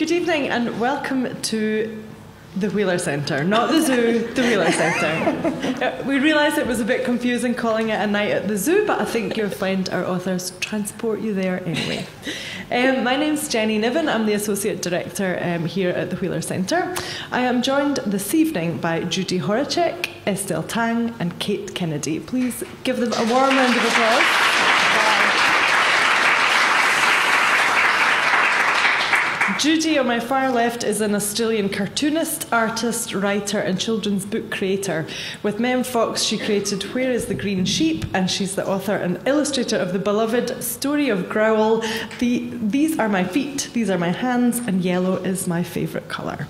Good evening and welcome to the Wheeler Centre, not the zoo, the Wheeler Centre. We realised it was a bit confusing calling it a night at the zoo, but I think you'll find our authors transport you there anyway. My name's Jenny Niven. I'm the Associate Director here at the Wheeler Centre. I am joined this evening by Judy Horacek, Estelle Tang and Cate Kennedy. Please give them a warm round of applause. Judy, on my far left, is an Australian cartoonist, artist, writer and children's book creator. With Mem Fox, she created Where is the Green Sheep? And she's the author and illustrator of the beloved Story of Growl, These Are My Feet, These Are My Hands, and Yellow is my favourite colour.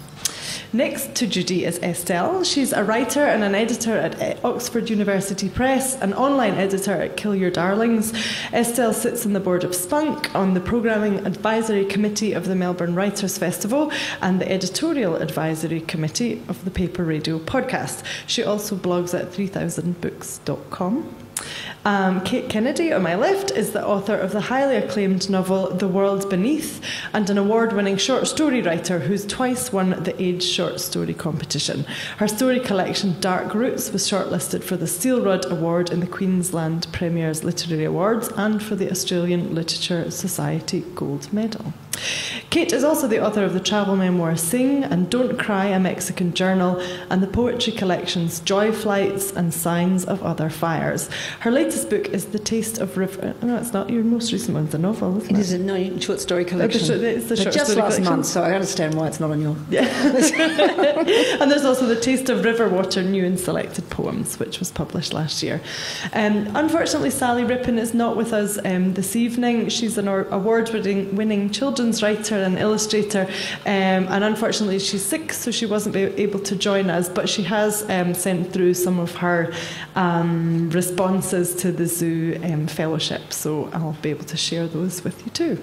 Next to Judy is Estelle. She's a writer and an editor at Oxford University Press, an online editor at Kill Your Darlings. Estelle sits on the board of Spunk, on the Programming Advisory Committee of the Melbourne Writers' Festival, and the Editorial Advisory Committee of the Paper Radio podcast. She also blogs at 3000books.com. Cate Kennedy, on my left, is the author of the highly acclaimed novel The World Beneath and an award-winning short story writer who's twice won the Age Short Story competition. Her story collection Dark Roots was shortlisted for the Steel Rod Award in the Queensland Premier's Literary Awards and for the Australian Literature Society Gold Medal. Cate is also the author of the travel memoir Sing and Don't Cry, a Mexican Journal, and the poetry collections Joy Flights and Signs of Other Fires. Her latest book is The Taste of River... No, it's not. Your most recent one's a novel, isn't it? It is a short story collection. It's the short just story last collection. month, so I understand why it's not on your... Yeah. And there's also The Taste of River Water, New and Selected Poems, which was published last year. Unfortunately, Sally Rippin is not with us this evening. She's an award-winning children's writer and illustrator, and unfortunately she's sick, so she wasn't able to join us, but she has sent through some of her responses to the zoo fellowship, so I'll be able to share those with you too.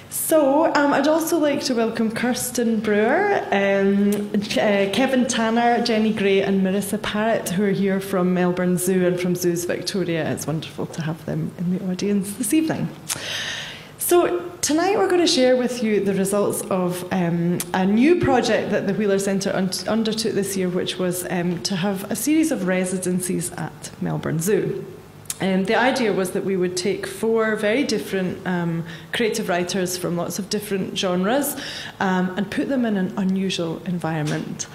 So I'd also like to welcome Kirsten Brewer, Kevin Tanner, Jenny Gray and Marissa Parrott, who are here from Melbourne Zoo and from Zoos Victoria. It's wonderful to have them in the audience this evening. So tonight we're going to share with you the results of a new project that the Wheeler Centre undertook this year, which was to have a series of residencies at Melbourne Zoo. The idea was that we would take 4 very different creative writers from lots of different genres and put them in an unusual environment.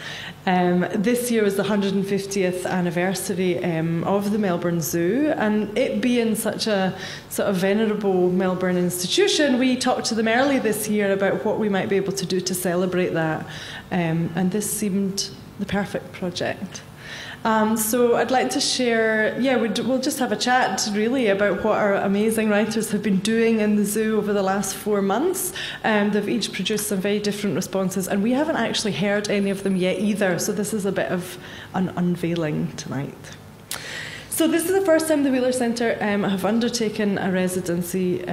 This year was the 150th anniversary of the Melbourne Zoo, and it being such a sort of venerable Melbourne institution, we talked to them early this year about what we might be able to do to celebrate that, and this seemed the perfect project. So I'd like to share, we'll just have a chat really about what our amazing writers have been doing in the zoo over the last 4 months. They've each produced some very different responses, and we haven't actually heard any of them yet either, so this is a bit of an unveiling tonight. So this is the first time the Wheeler Centre have undertaken a residency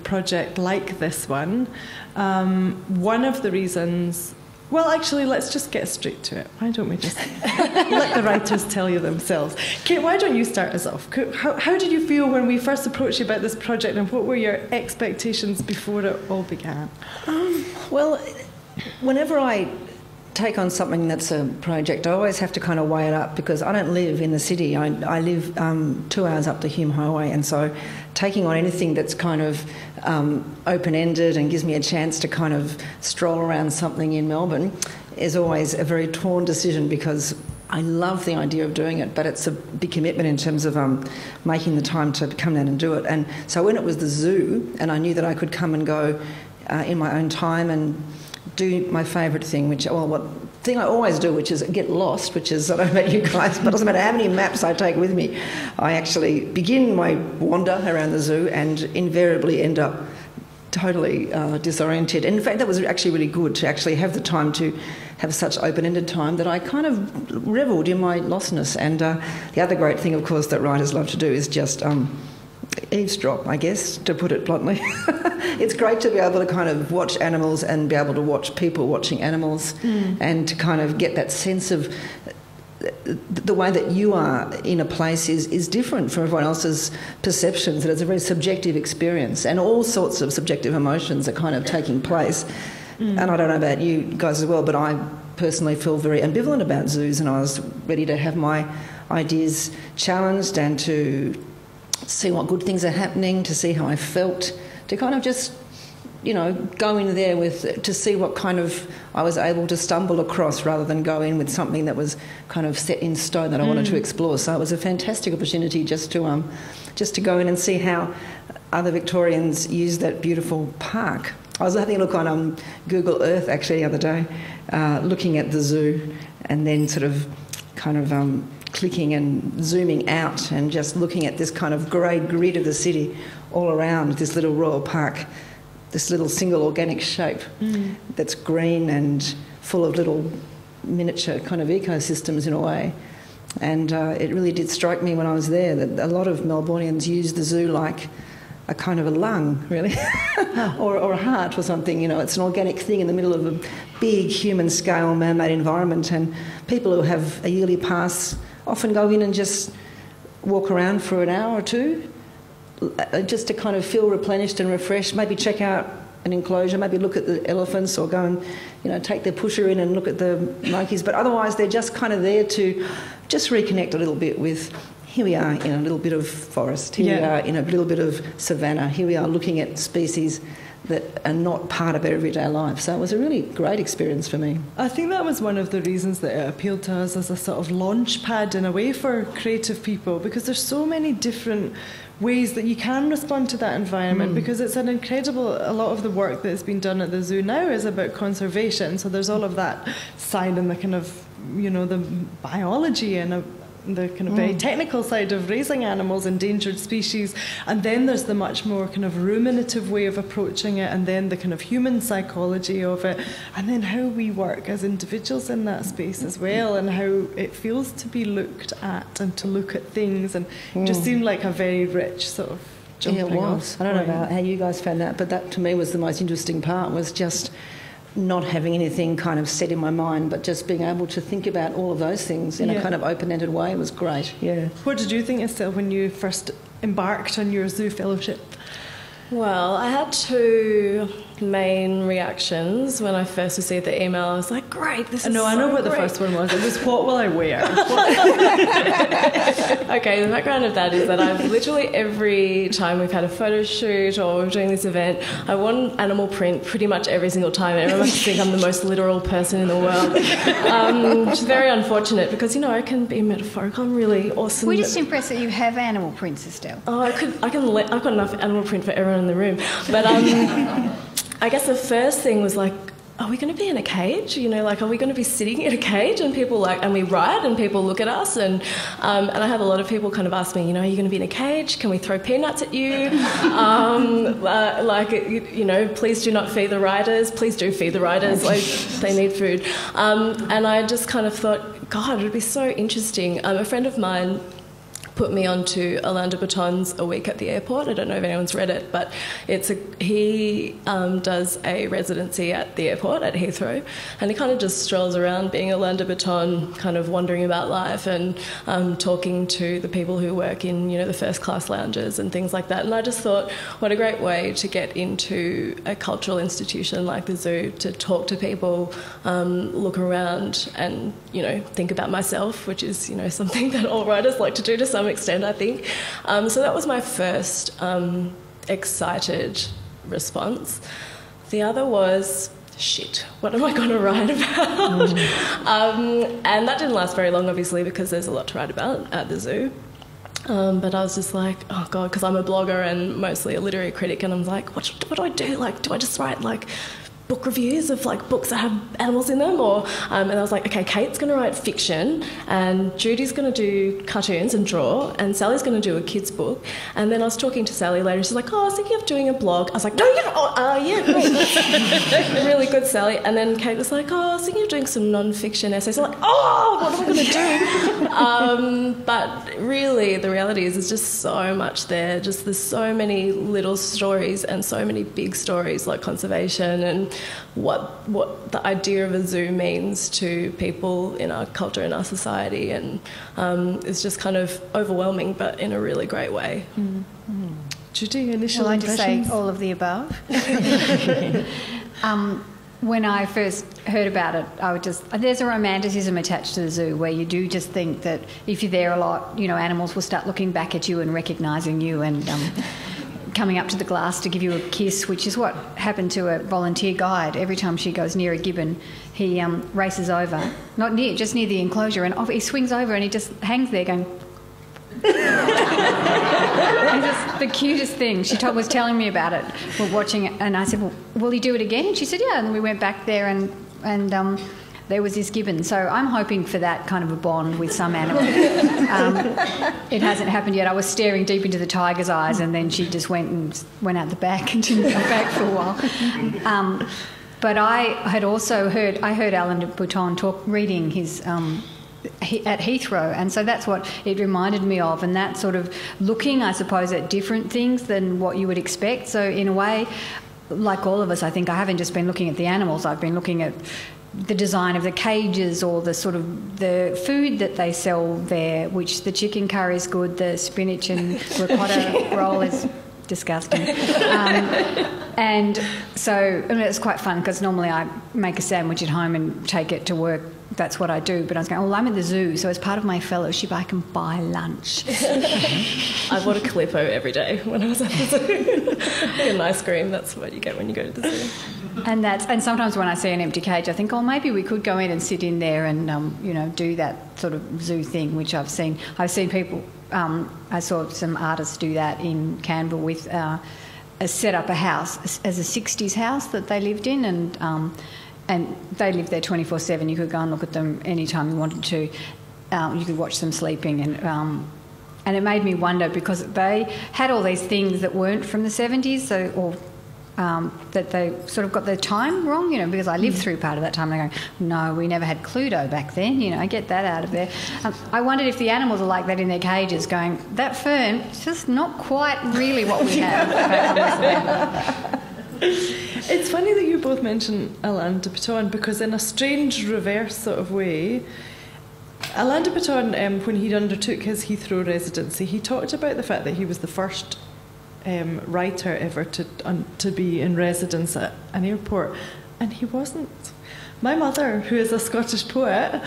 project like this one. One of the reasons... Well, actually, let's just get straight to it. Why don't we just let the writers tell you themselves? Cate, why don't you start us off? How did you feel when we first approached you about this project, and what were your expectations before it all began? Well, whenever I take on something that's a project, I always have to kind of weigh it up, because I don't live in the city. I live 2 hours up the Hume Highway, and so taking on anything that's kind of open-ended and gives me a chance to kind of stroll around something in Melbourne is always a very torn decision, because I love the idea of doing it, but it's a big commitment in terms of making the time to come down and do it. And so when it was the zoo, and I knew that I could come and go in my own time and do my favourite thing, thing I always do, which is get lost, which is, I don't know about you guys, but it doesn't matter how many maps I take with me. I actually begin my wander around the zoo and invariably end up totally disoriented. And in fact, that was actually really good to actually have the time to have such open-ended time that I kind of revelled in my lostness. And the other great thing, of course, that writers love to do is just eavesdrop, I guess, to put it bluntly. It's great to be able to kind of watch animals and be able to watch people watching animals, and to kind of get that sense of the way that you are in a place is different from everyone else's perceptions, that it's a very subjective experience, and all sorts of subjective emotions are kind of taking place. And I don't know about you guys as well, but I personally feel very ambivalent about zoos, and I was ready to have my ideas challenged and to see what good things are happening, to see how I felt, to kind of just, you know, go in there to see what kind of I was able to stumble across, rather than go in with something that was kind of set in stone that I wanted to explore. So it was a fantastic opportunity just to go in and see how other Victorians use that beautiful park. I was having a look on Google Earth actually the other day, looking at the zoo, and then sort of kind of clicking and zooming out and just looking at this kind of grey grid of the city all around this little royal park, this little single organic shape that's green and full of little miniature kind of ecosystems in a way. And it really did strike me when I was there that a lot of Melbournians use the zoo like a kind of a lung, really, or a heart or something. You know, it's an organic thing in the middle of a big human-scale man-made environment, and people who have a yearly pass often go in and just walk around for an hour or two, just to kind of feel replenished and refreshed, maybe check out an enclosure, maybe look at the elephants, or go and, you know, take their pusher in and look at the monkeys. But otherwise they're just kind of there to just reconnect a little bit with, here we are in a little bit of forest, here we are in a little bit of savannah, here we are looking at species that are not part of everyday life. So it was a really great experience for me. I think that was one of the reasons that it appealed to us as a sort of launch pad in a way for creative people, because there's so many different ways that you can respond to that environment, because it's an incredible, a lot of the work that's been done at the zoo now is about conservation. So there's all of that side and the kind of, you know, the biology and the kind of very technical side of raising animals, endangered species, and then there's the much more kind of ruminative way of approaching it, and then the kind of human psychology of it, and then how we work as individuals in that space as well, and how it feels to be looked at and to look at things, and it just seemed like a very rich sort of jumping off. Yeah, it was. I don't know about how you guys found that, but that to me was the most interesting part, was just not having anything kind of set in my mind, but just being able to think about all of those things in a kind of open-ended way was great. Yeah. What did you think, Estelle, when you first embarked on your zoo fellowship? Well, I had two main reactions when I first received the email. I was like, great, this is I know what the first one was. It was, what will I wear? Okay, the background of that is that I've literally, every time we've had a photo shoot or we're doing this event, I want animal print pretty much every single time. Everyone must think I'm the most literal person in the world, which is very unfortunate because, you know, I can be metaphorical. I'm really awesome. We're just impressed that you have animal prints, Estelle. Oh, I've got enough animal print for everyone in the room. But I guess the first thing was like, are we going to be in a cage? You know, like, are we going to be sitting in a cage? And people and we write and people look at us. And I have a lot of people kind of ask me, you know, are you going to be in a cage? Can we throw peanuts at you? You know, please do not feed the riders. Please do feed the riders. Like, they need food. And I just kind of thought, God, it would be so interesting. A friend of mine put me onto Alain de Botton's A Week at the Airport. I don't know if anyone's read it, but he does a residency at the airport at Heathrow, and he kind of just strolls around being Alain de Botton, kind of wondering about life and talking to the people who work in, you know, the first class lounges and things like that. And I just thought, what a great way to get into a cultural institution like the zoo, to talk to people, look around and, you know, think about myself, which is, you know, something that all writers like to do to some extent, I think. So that was my first excited response. The other was, shit, what am I going to write about? And that didn't last very long, obviously, because there's a lot to write about at the zoo. But I was just like, oh God, because I'm a blogger and mostly a literary critic, and I'm like, what do I do? Like, do I just write like book reviews of like books that have animals in them, or and I was like, okay, Kate's going to write fiction, and Judy's going to do cartoons and draw, and Sally's going to do a kids book. And then I was talking to Sally later, she's like, oh, I was thinking of doing a blog. I was like, no, you're not. Yeah, great, that's really good, Sally. And then Kate was like, oh, I was thinking of doing some non-fiction essays. I'm like, oh, what am I going to do? But really, the reality is there's just so much there. Just there's so many little stories and so many big stories like conservation and what the idea of a zoo means to people in our culture, in our society, and it's just kind of overwhelming, but in a really great way. Judy, initial I'd like to impressions? say all of the above. when I first heard about it, there's a romanticism attached to the zoo where you do just think that if you're there a lot, animals will start looking back at you and recognising you and coming up to the glass to give you a kiss, which is what happened to a volunteer guide. Every time she goes near a gibbon, he races over, just near the enclosure, and he swings over and he just hangs there going... It's just the cutest thing. She was telling me about it. We're watching it, and I said, "Well, will he do it again?" And she said, "Yeah." And we went back there, and there was this gibbon. So I'm hoping for that kind of a bond with some animal. It hasn't happened yet. I was staring deep into the tiger's eyes, and then she just went out the back and didn't come back for a while. But I had also heard Alain de Botton reading his. At Heathrow, and so that's what it reminded me of, and that sort of looking, I suppose, at different things than what you would expect. So in a way, like all of us, I think I haven't just been looking at the animals, I've been looking at the design of the cages or the sort of the food that they sell there, which the chicken curry is good, the spinach and ricotta roll is disgusting. And so it's quite fun because normally I make a sandwich at home and take it to work. That's what I do. But I was going, well, I'm at the zoo, so as part of my fellowship, I can buy lunch. I bought a Calippo every day when I was at the zoo. An ice cream, that's what you get when you go to the zoo. And sometimes when I see an empty cage, I think, oh, maybe we could go in and sit in there and, do that sort of zoo thing, which I've seen. I've seen people... I saw some artists do that in Canberra with set up a house as a 60s house that they lived in, and they lived there 24/7. You could go and look at them anytime you wanted to. You could watch them sleeping, and it made me wonder because they had all these things that weren't from the 70s, that they sort of got the time wrong, because I lived through part of that time. And I go, no, we never had Cluedo back then, I get that out of there. I wondered if the animals are like that in their cages, going, that fern is just not quite really what we have back on this land. It's funny that you both mention Alain de Botton because in a strange reverse sort of way, Alain de Botton, when he undertook his Heathrow residency, he talked about the fact that he was the first writer ever to be in residence at an airport, and he wasn't. My mother, who is a Scottish poet,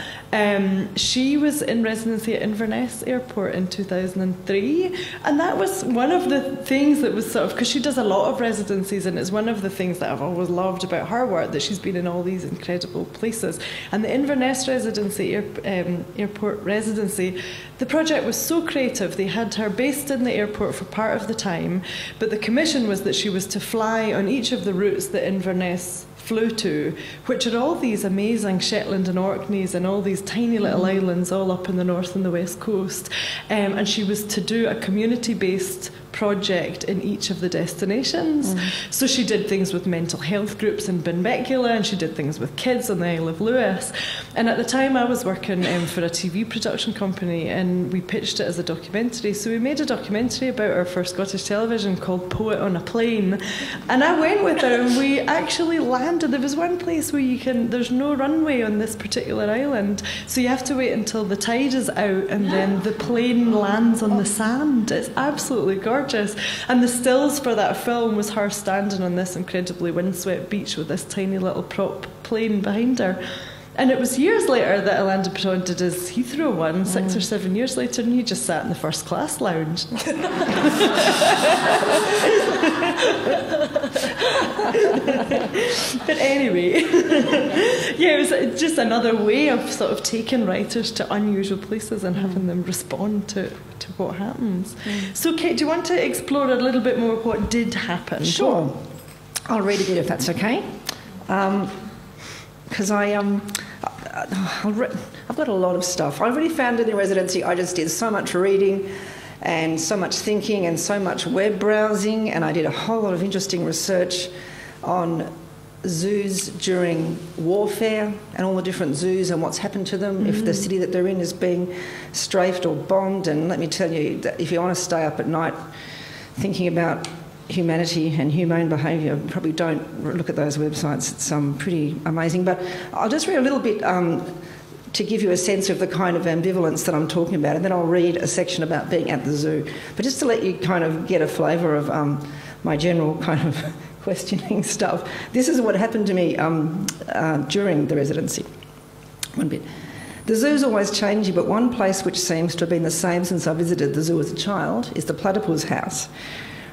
she was in residency at Inverness Airport in 2003, and that was one of the things that was sort of, because she does a lot of residencies, and it's one of the things that I've always loved about her work, that she's been in all these incredible places. And the Inverness residency, airport residency, the project was so creative. They had her based in the airport for part of the time, but the commission was that she was to fly on each of the routes that Inverness flew to, which are all these amazing Shetland and Orkneys and all these tiny little islands all up in the north and the west coast, and she was to do a community-based project in each of the destinations. So she did things with mental health groups in Benbecula, and she did things with kids on the Isle of Lewis. And at the time I was working for a TV production company, and we pitched it as a documentary. So we made a documentary about her for Scottish television called Poet on a Plane, and I went with her and we actually landed. There was one place where there's no runway on this particular island, so you have to wait until the tide is out and then the plane lands on the sand. It's absolutely gorgeous. And the stills for that film was her standing on this incredibly windswept beach with this tiny little prop plane behind her. And it was years later that Alain de Botton did his Heathrow one, 6 or 7 years later, and he just sat in the first class lounge. But anyway, yeah, it was just another way of sort of taking writers to unusual places and having them respond to what happens. So, Kate, do you want to explore a little bit more what did happen? Sure. I'll read a bit if that's okay. Because I've got a lot of stuff. I really found in the residency I just did so much reading and so much thinking and so much web browsing, and I did a whole lot of interesting research on zoos during warfare and all the different zoos and what's happened to them if the city that they're in is being strafed or bombed. And let me tell you that if you want to stay up at night thinking about humanity and humane behaviour, probably don't look at those websites. It's pretty amazing. But I'll just read a little bit to give you a sense of the kind of ambivalence that I'm talking about, and then I'll read a section about being at the zoo. But just to let you kind of get a flavour of my general kind of questioning stuff. This is what happened to me during the residency. One bit. The zoo's always changing, but one place which seems to have been the same since I visited the zoo as a child is the platypus house.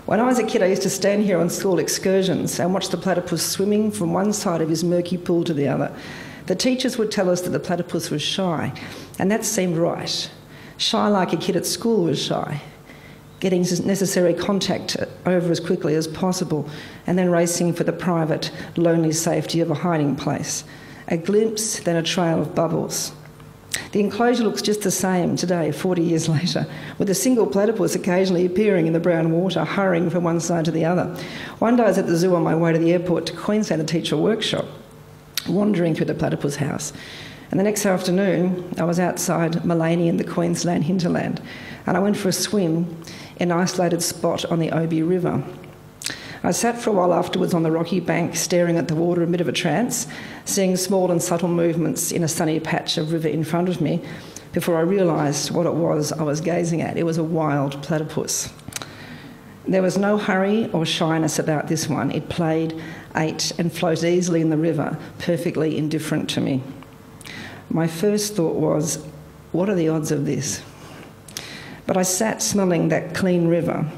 When I was a kid, I used to stand here on school excursions and watch the platypus swimming from one side of his murky pool to the other. The teachers would tell us that the platypus was shy, and that seemed right. Shy like a kid at school was shy, getting necessary contact over as quickly as possible, and then racing for the private, lonely safety of a hiding place. A glimpse, then a trail of bubbles. The enclosure looks just the same today, 40 years later, with a single platypus occasionally appearing in the brown water, hurrying from one side to the other. One day I was at the zoo on my way to the airport to Queensland to teach a workshop, wandering through the platypus house. And the next afternoon, I was outside Malani in the Queensland hinterland, and I went for a swim in an isolated spot on the Obi River. I sat for a while afterwards on the rocky bank, staring at the water in a bit of a trance, seeing small and subtle movements in a sunny patch of river in front of me, before I realised what it was I was gazing at. It was a wild platypus. There was no hurry or shyness about this one. It played, ate, and floated easily in the river, perfectly indifferent to me. My first thought was, what are the odds of this? But I sat smelling that clean river,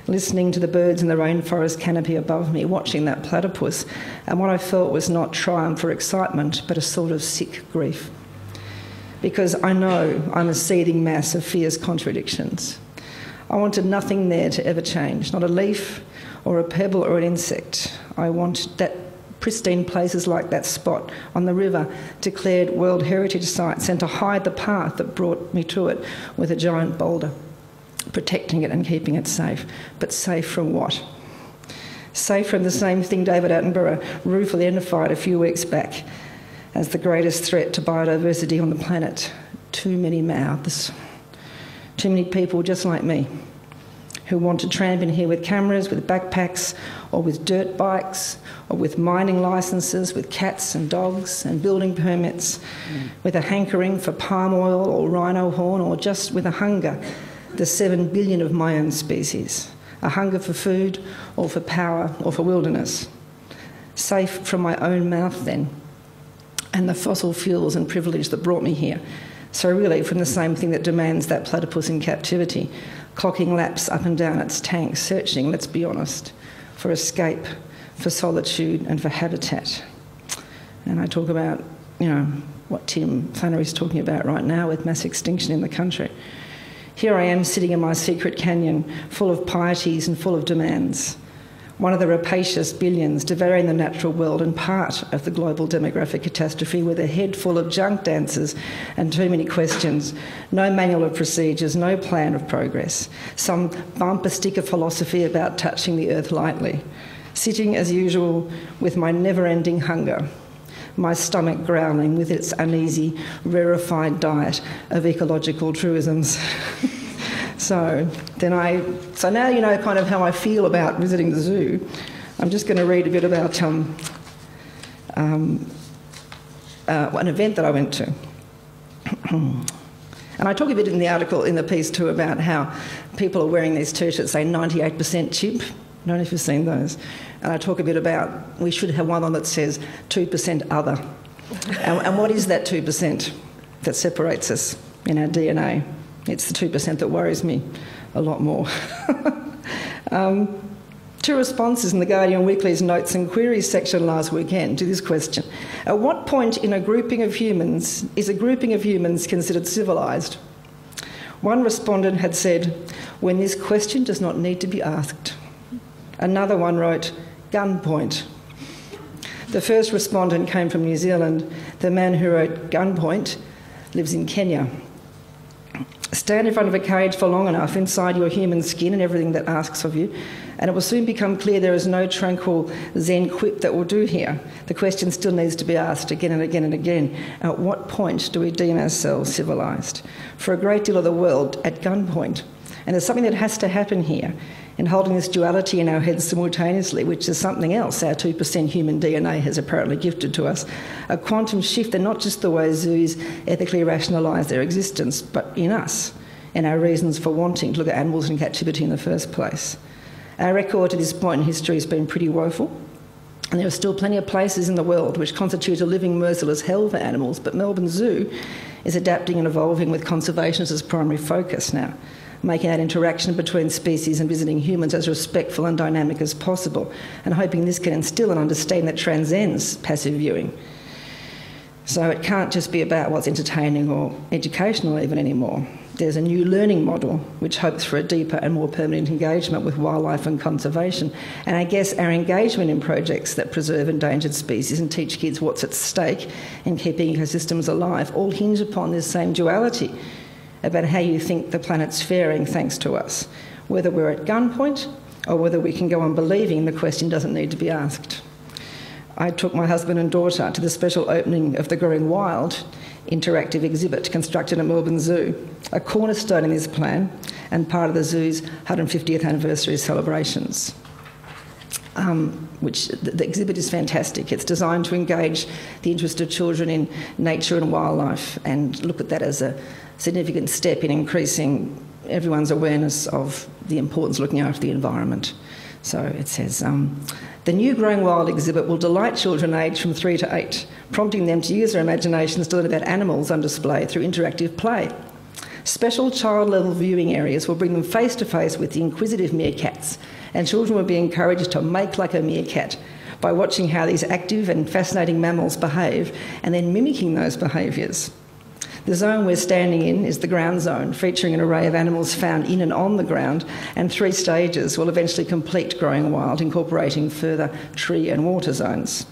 listening to the birds in the rainforest canopy above me, watching that platypus, and what I felt was not triumph or excitement, but a sort of sick grief. Because I know I'm a seething mass of fierce contradictions. I wanted nothing there to ever change, not a leaf or a pebble or an insect. I wanted that pristine places like that spot on the river, declared World Heritage Sites, and to hide the path that brought me to it with a giant boulder, protecting it and keeping it safe. But safe from what? Safe from the same thing David Attenborough ruefully identified a few weeks back as the greatest threat to biodiversity on the planet. Too many mouths. Too many people just like me who want to tramp in here with cameras, with backpacks, or with dirt bikes, or with mining licences, with cats and dogs and building permits, with a hankering for palm oil or rhino horn, or just with a hunger, the 7 billion of my own species, a hunger for food or for power or for wilderness. Safe from my own mouth then, and the fossil fuels and privilege that brought me here. So really from the same thing that demands that platypus in captivity, clocking laps up and down its tank, searching, let's be honest, for escape, for solitude and for habitat. And I talk about, what Tim Flannery's talking about right now with mass extinction in the country. Here I am sitting in my secret canyon, full of pieties and full of demands. One of the rapacious billions devouring the natural world and part of the global demographic catastrophe, with a head full of junk dancers and too many questions, no manual of procedures, no plan of progress, some bumper sticker philosophy about touching the earth lightly, sitting as usual with my never-ending hunger, my stomach growling with its uneasy, rarefied diet of ecological truisms. So now you know kind of how I feel about visiting the zoo. I'm just going to read a bit about an event that I went to. And I talk a bit in the article, in the piece too, about how people are wearing these t-shirts say 98% chimp. I don't know if you've seen those. And I talk a bit about we should have one on that says 2% other. And what is that 2% that separates us in our DNA? It's the 2% that worries me a lot more. Two responses in the Guardian Weekly's Notes and Queries section last weekend to this question. At what point in a grouping of humans is a grouping of humans considered civilised? One respondent had said, when this question does not need to be asked. Another one wrote, gunpoint. The first respondent came from New Zealand. The man who wrote gunpoint lives in Kenya. Stand in front of a cage for long enough inside your human skin and everything that asks of you, and it will soon become clear there is no tranquil Zen quip that will do here. The question still needs to be asked again and again and again. At what point do we deem ourselves civilised? For a great deal of the world, at gunpoint. And there's something that has to happen here in holding this duality in our heads simultaneously, which is something else our 2% human DNA has apparently gifted to us, a quantum shift in not just the way zoos ethically rationalise their existence, but in us, in our reasons for wanting to look at animals in captivity in the first place. Our record to this point in history has been pretty woeful, and there are still plenty of places in the world which constitute a living, merciless hell for animals, but Melbourne Zoo is adapting and evolving with conservation as its primary focus now, making that interaction between species and visiting humans as respectful and dynamic as possible, and hoping this can instill an understanding that transcends passive viewing. So it can't just be about what's entertaining or educational even anymore. There's a new learning model which hopes for a deeper and more permanent engagement with wildlife and conservation. And I guess our engagement in projects that preserve endangered species and teach kids what's at stake in keeping ecosystems alive all hinge upon this same duality about how you think the planet's faring thanks to us, whether we're at gunpoint or whether we can go on believing the question doesn't need to be asked. I took my husband and daughter to the special opening of the Growing Wild interactive exhibit constructed at Melbourne Zoo, a cornerstone in this plan and part of the zoo's 150th anniversary celebrations. Which the exhibit is fantastic. It's designed to engage the interest of children in nature and wildlife and look at that as a significant step in increasing everyone's awareness of the importance of looking after the environment. So it says, the new Growing Wild exhibit will delight children aged from 3 to 8, prompting them to use their imaginations to learn about animals on display through interactive play. Special child-level viewing areas will bring them face-to-face with the inquisitive meerkats, and children will be encouraged to make like a meerkat by watching how these active and fascinating mammals behave and then mimicking those behaviours. The zone we're standing in is the ground zone, featuring an array of animals found in and on the ground, and 3 stages will eventually complete Growing Wild, incorporating further tree and water zones.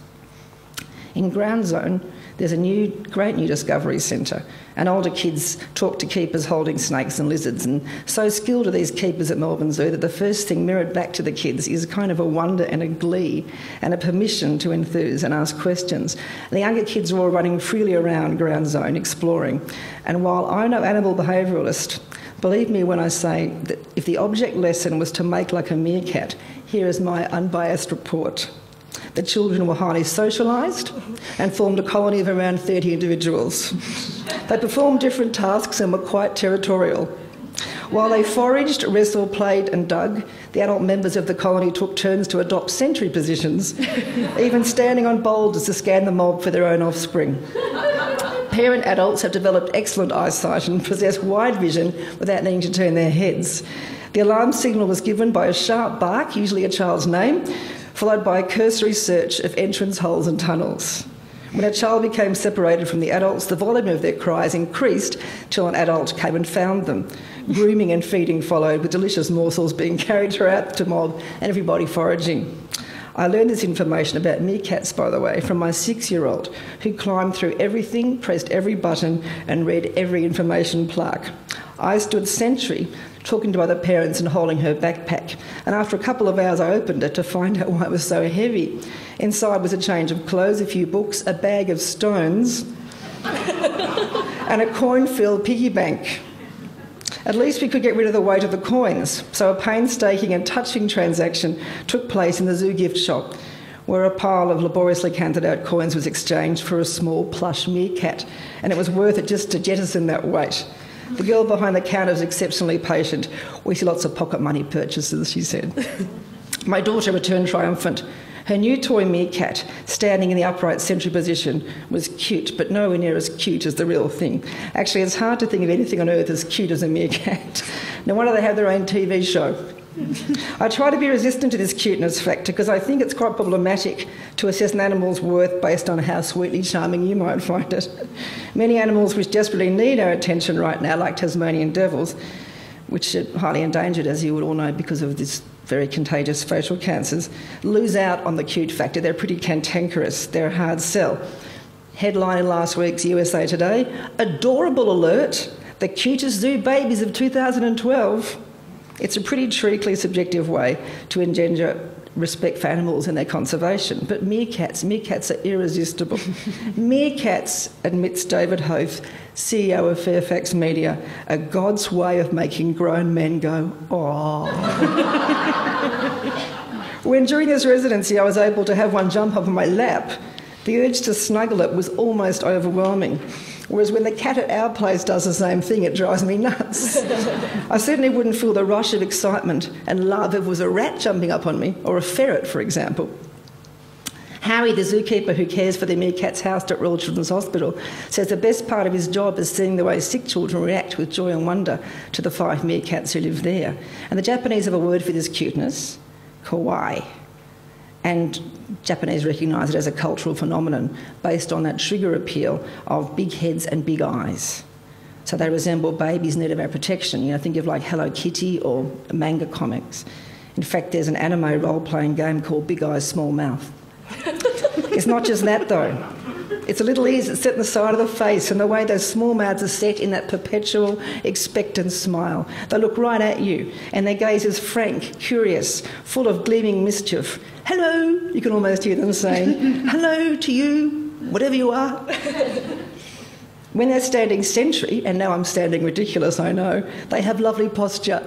In ground zone, there's a great new discovery centre, and older kids talk to keepers holding snakes and lizards, and so skilled are these keepers at Melbourne Zoo that the first thing mirrored back to the kids is kind of a wonder and a glee and a permission to enthuse and ask questions. And the younger kids are all running freely around ground zone exploring, and while I'm no animal behaviouralist, believe me when I say that if the object lesson was to make like a meerkat, here is my unbiased report. The children were highly socialised and formed a colony of around 30 individuals. They performed different tasks and were quite territorial. While they foraged, wrestled, played and dug, the adult members of the colony took turns to adopt sentry positions, even standing on boulders to scan the mob for their own offspring. Parent adults have developed excellent eyesight and possess wide vision without needing to turn their heads. The alarm signal was given by a sharp bark, usually a child's name, followed by a cursory search of entrance holes and tunnels. When a child became separated from the adults, the volume of their cries increased till an adult came and found them. Grooming and feeding followed, with delicious morsels being carried throughout the mob and everybody foraging. I learned this information about meerkats, by the way, from my 6-year-old, who climbed through everything, pressed every button and read every information plaque. I stood sentry, talking to other parents and holding her backpack, and after a couple of hours I opened it to find out why it was so heavy. Inside was a change of clothes, a few books, a bag of stones and a coin-filled piggy bank. At least we could get rid of the weight of the coins, so a painstaking and touching transaction took place in the zoo gift shop, where a pile of laboriously counted out coins was exchanged for a small plush meerkat, and it was worth it just to jettison that weight. The girl behind the counter was exceptionally patient. We see lots of pocket money purchases, she said. My daughter returned triumphant. Her new toy meerkat, standing in the upright sentry position, was cute, but nowhere near as cute as the real thing. Actually, it's hard to think of anything on earth as cute as a meerkat. No wonder they have their own TV show. I try to be resistant to this cuteness factor because I think it's quite problematic to assess an animal's worth based on how sweetly charming you might find it. Many animals which desperately need our attention right now, like Tasmanian devils, which are highly endangered, as you would all know, because of this very contagious facial cancers, lose out on the cute factor. They're pretty cantankerous. They're a hard sell. Headline in last week's USA Today, adorable alert, the cutest zoo babies of 2012. It's a pretty treacly subjective way to engender respect for animals and their conservation. But meerkats are irresistible. Meerkats, admits David Hoth, CEO of Fairfax Media, are God's way of making grown men go, oh. When during this residency I was able to have one jump up on my lap, the urge to snuggle it was almost overwhelming. Whereas when the cat at our place does the same thing, it drives me nuts. I certainly wouldn't feel the rush of excitement and love if it was a rat jumping up on me, or a ferret, for example. Harry, the zookeeper who cares for the meerkats housed at Royal Children's Hospital, says the best part of his job is seeing the way sick children react with joy and wonder to the 5 meerkats who live there. And the Japanese have a word for this cuteness, kawaii. And Japanese recognise it as a cultural phenomenon based on that trigger appeal of big heads and big eyes. So they resemble babies in need of our protection. You know, think of like Hello Kitty or manga comics. In fact, there's an anime role-playing game called Big Eyes, Small Mouth. It's not just that, though. It's the little ears that sit in the side of the face and the way those small mouths are set in that perpetual, expectant smile. They look right at you, and their gaze is frank, curious, full of gleaming mischief. Hello, you can almost hear them saying, hello to you, whatever you are. When they're standing sentry, and now I'm standing ridiculous, I know, they have lovely posture.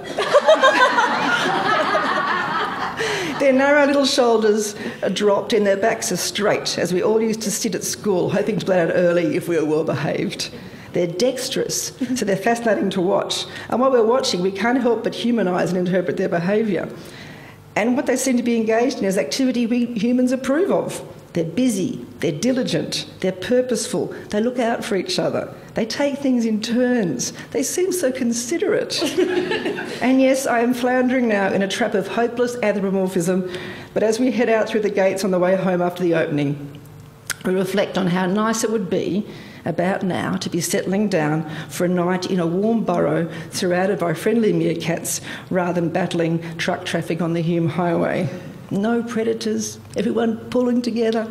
Their narrow little shoulders are dropped and their backs are straight, as we all used to sit at school, hoping to get out early if we were well behaved. They're dexterous, so they're fascinating to watch. And while we're watching, we can't help but humanise and interpret their behaviour. And what they seem to be engaged in is activity we humans approve of. They're busy, they're diligent, they're purposeful, they look out for each other, they take things in turns, they seem so considerate. And yes, I am floundering now in a trap of hopeless anthropomorphism, but as we head out through the gates on the way home after the opening, we reflect on how nice it would be about now to be settling down for a night in a warm burrow surrounded by friendly meerkats rather than battling truck traffic on the Hume Highway. No predators, everyone pulling together.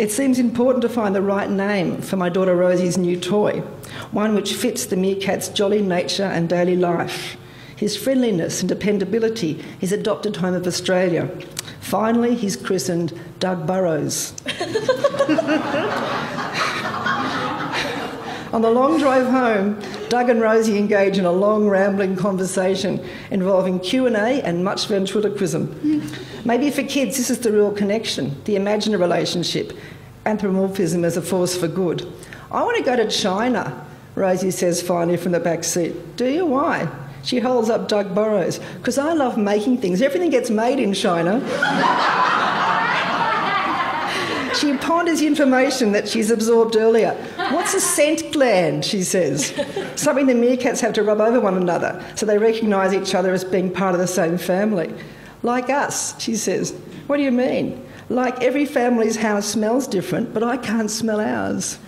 It seems important to find the right name for my daughter Rosie's new toy, one which fits the meerkat's jolly nature and daily life, his friendliness and dependability, his adopted home of Australia. Finally, he's christened Doug Burrows. On the long drive home, Doug and Rosie engage in a long, rambling conversation involving Q&A and much ventriloquism. Maybe for kids, this is the real connection, the imagined relationship, anthropomorphism as a force for good. I want to go to China, Rosie says finally from the back seat. Do you? Why? She holds up Doug Burrows. Because I love making things. Everything gets made in China. She ponders information that she's absorbed earlier. What's a scent gland, she says. Something the meerkats have to rub over one another so they recognise each other as being part of the same family. Like us, she says. What do you mean? Like every family's house smells different, but I can't smell ours.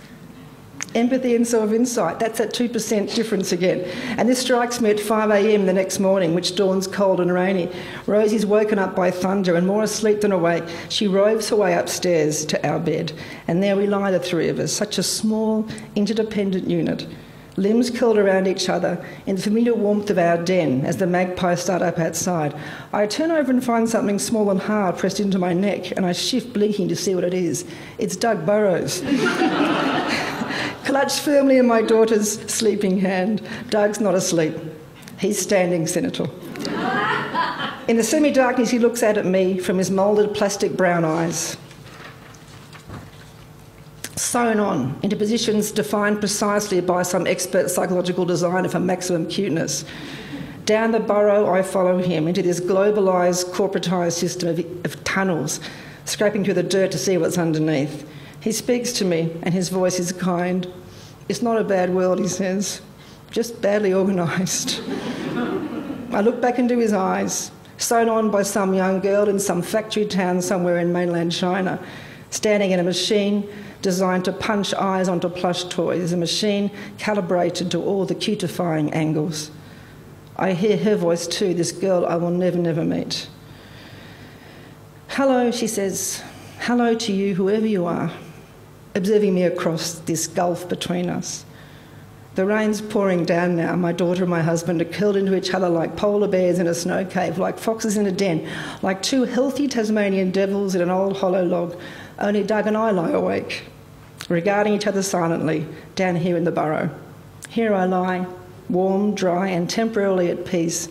Empathy and self-insight, that's that 2% difference again. And this strikes me at 5 a.m. the next morning, which dawns cold and rainy. Rosie's woken up by thunder and more asleep than awake. She roves her way upstairs to our bed. And there we lie, the three of us, such a small, interdependent unit. Limbs curled around each other in the familiar warmth of our den as the magpies start up outside. I turn over and find something small and hard pressed into my neck, and I shift, blinking to see what it is. It's Doug Burrows. Clutched firmly in my daughter's sleeping hand. Doug's not asleep. He's standing senator. In the semi-darkness, he looks out at me from his moulded plastic brown eyes. Sewn on into positions defined precisely by some expert psychological designer for maximum cuteness. Down the burrow, I follow him into this globalised, corporatised system of tunnels, scraping through the dirt to see what's underneath. He speaks to me, and his voice is kind. It's not a bad world, he says, just badly organised. I look back into his eyes, sewn on by some young girl in some factory town somewhere in mainland China, standing in a machine designed to punch eyes onto plush toys, a machine calibrated to all the cutifying angles. I hear her voice too, this girl I will never, never meet. Hello, she says. Hello to you, whoever you are, observing me across this gulf between us. The rain's pouring down now. My daughter and my husband are curled into each other like polar bears in a snow cave, like foxes in a den, like two healthy Tasmanian devils in an old hollow log. Only Doug and I lie awake, regarding each other silently down here in the burrow. Here I lie, warm, dry and temporarily at peace,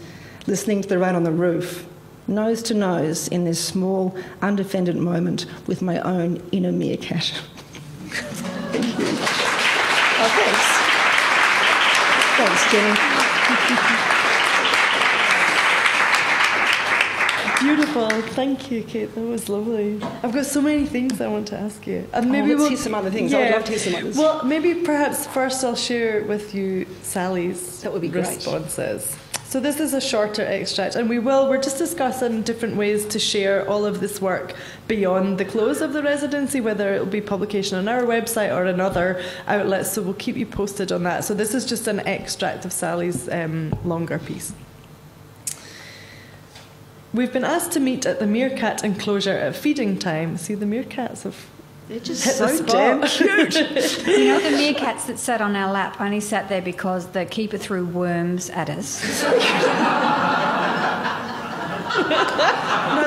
listening to the rain on the roof, nose to nose in this small, undefended moment with my own inner meerkat. Thank you. thanks. Thanks, Jenny. Beautiful. Thank you, Kate. That was lovely. I've got so many things I want to ask you. And Maybe let's hear some other things. I'd love to hear some others. Well, maybe perhaps first I'll share with you Sally's That would be great. responses. So this is a shorter extract, and we're just discussing different ways to share all of this work beyond the close of the residency, whether it'll be publication on our website or in other outlets, so we'll keep you posted on that. So this is just an extract of Sally's longer piece. We've been asked to meet at the meerkat enclosure at feeding time. See, the meerkats have They're just hit the so spot. damn cute. You know, the meerkats that sat on our lap only sat there because the keeper threw worms at us. No,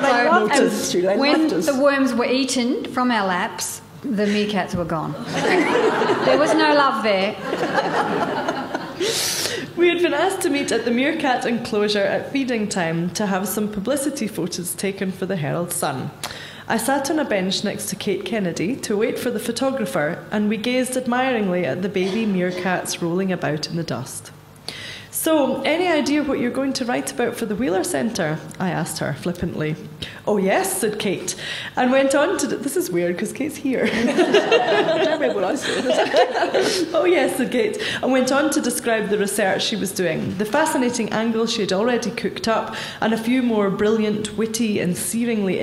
they loved us, Julie. They When loved us. the worms were eaten from our laps, the meerkats were gone. There was no love there. We had been asked to meet at the meerkat enclosure at feeding time to have some publicity photos taken for the Herald Sun. I sat on a bench next to Cate Kennedy to wait for the photographer, and we gazed admiringly at the baby meerkats rolling about in the dust. So, any idea what you're going to write about for the Wheeler Centre? I asked her flippantly. Oh yes, said Kate, and went on to... This is weird because Kate's here. I don't remember what I said. Oh yes, said Kate, and went on to describe the research she was doing, the fascinating angle she had already cooked up, and a few more brilliant, witty and searingly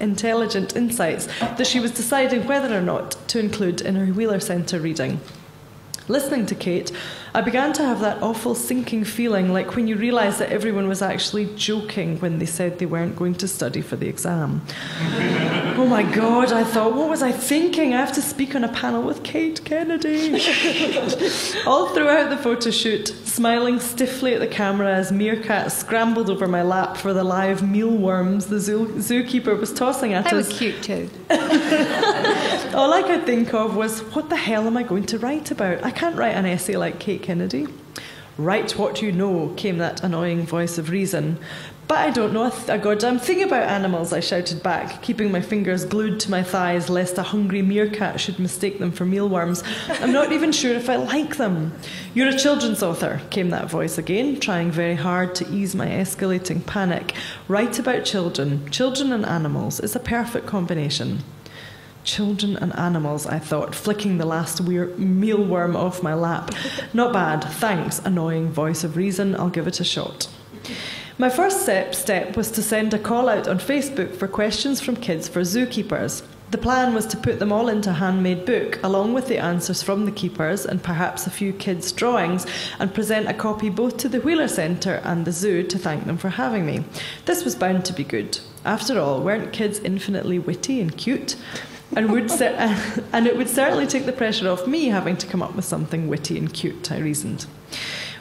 intelligent insights that she was deciding whether or not to include in her Wheeler Centre reading. Listening to Kate, I began to have that awful sinking feeling like when you realise that everyone was actually joking when they said they weren't going to study for the exam. Oh my God, I thought, what was I thinking? I have to speak on a panel with Cate Kennedy. All throughout the photo shoot, smiling stiffly at the camera as meerkats scrambled over my lap for the live mealworms the zookeeper was tossing at They were us. cute too. All I could think of was, what the hell am I going to write about? I can't write an essay like Cate Kennedy. Write what you know, came that annoying voice of reason. But I don't know a goddamn thing about animals, I shouted back, keeping my fingers glued to my thighs lest a hungry meerkat should mistake them for mealworms. I'm not even sure if I like them. You're a children's author, came that voice again, trying very hard to ease my escalating panic. Write about children. Children and animals. It's a perfect combination. Children and animals, I thought, flicking the last mealworm off my lap. Not bad, thanks, annoying voice of reason, I'll give it a shot. My first step was to send a call out on Facebook for questions from kids for zookeepers. The plan was to put them all into a handmade book, along with the answers from the keepers and perhaps a few kids' drawings, and present a copy both to the Wheeler Centre and the zoo to thank them for having me. This was bound to be good. After all, weren't kids infinitely witty and cute? And it would certainly take the pressure off me having to come up with something witty and cute, I reasoned.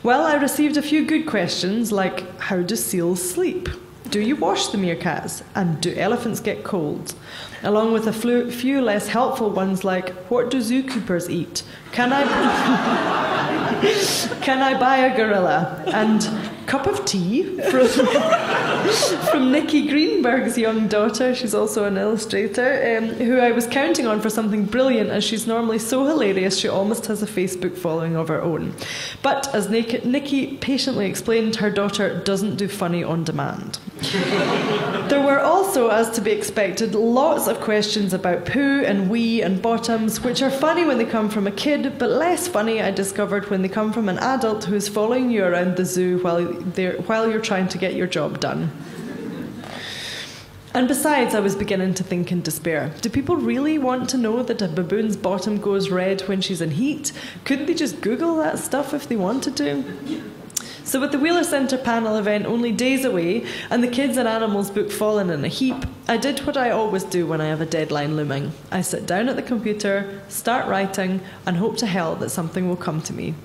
Well, I received a few good questions like, how do seals sleep? Do you wash the meerkats? And do elephants get colds? Along with a few less helpful ones like, what do zookeepers eat? Can I buy a gorilla? And cup of tea from Nikki Greenberg's young daughter, she's also an illustrator, who I was counting on for something brilliant, as she's normally so hilarious she almost has a Facebook following of her own. But as Nikki patiently explained, her daughter doesn't do funny on demand. There were also, as to be expected, lots of questions about poo and wee and bottoms, which are funny when they come from a kid, but less funny, I discovered, when they come from an adult who's following you around the zoo while you're trying to get your job done. And besides, I was beginning to think in despair. Do people really want to know that a baboon's bottom goes red when she's in heat? Couldn't they just Google that stuff if they wanted to? So with the Wheeler Centre panel event only days away and the kids and animals book fallen in a heap, I did what I always do when I have a deadline looming. I sit down at the computer, start writing, and hope to hell that something will come to me.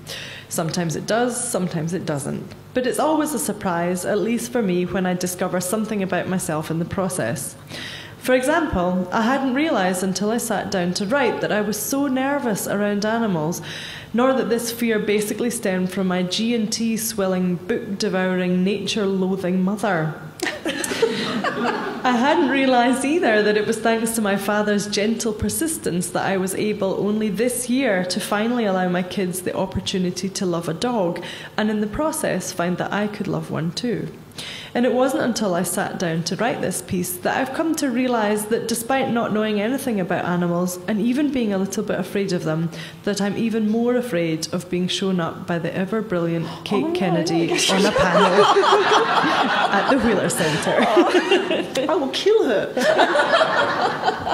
Sometimes it does, sometimes it doesn't. But it's always a surprise, at least for me, when I discover something about myself in the process. For example, I hadn't realised until I sat down to write that I was so nervous around animals, nor that this fear basically stemmed from my G&T swilling, book-devouring, nature-loathing mother. I hadn't realised either that it was thanks to my father's gentle persistence that I was able only this year to finally allow my kids the opportunity to love a dog, and in the process find that I could love one too. And it wasn't until I sat down to write this piece that I've come to realise that despite not knowing anything about animals, and even being a little bit afraid of them, that I'm even more afraid of being shown up by the ever-brilliant Cate Kennedy on a panel at the Wheeler Centre. I will kill her.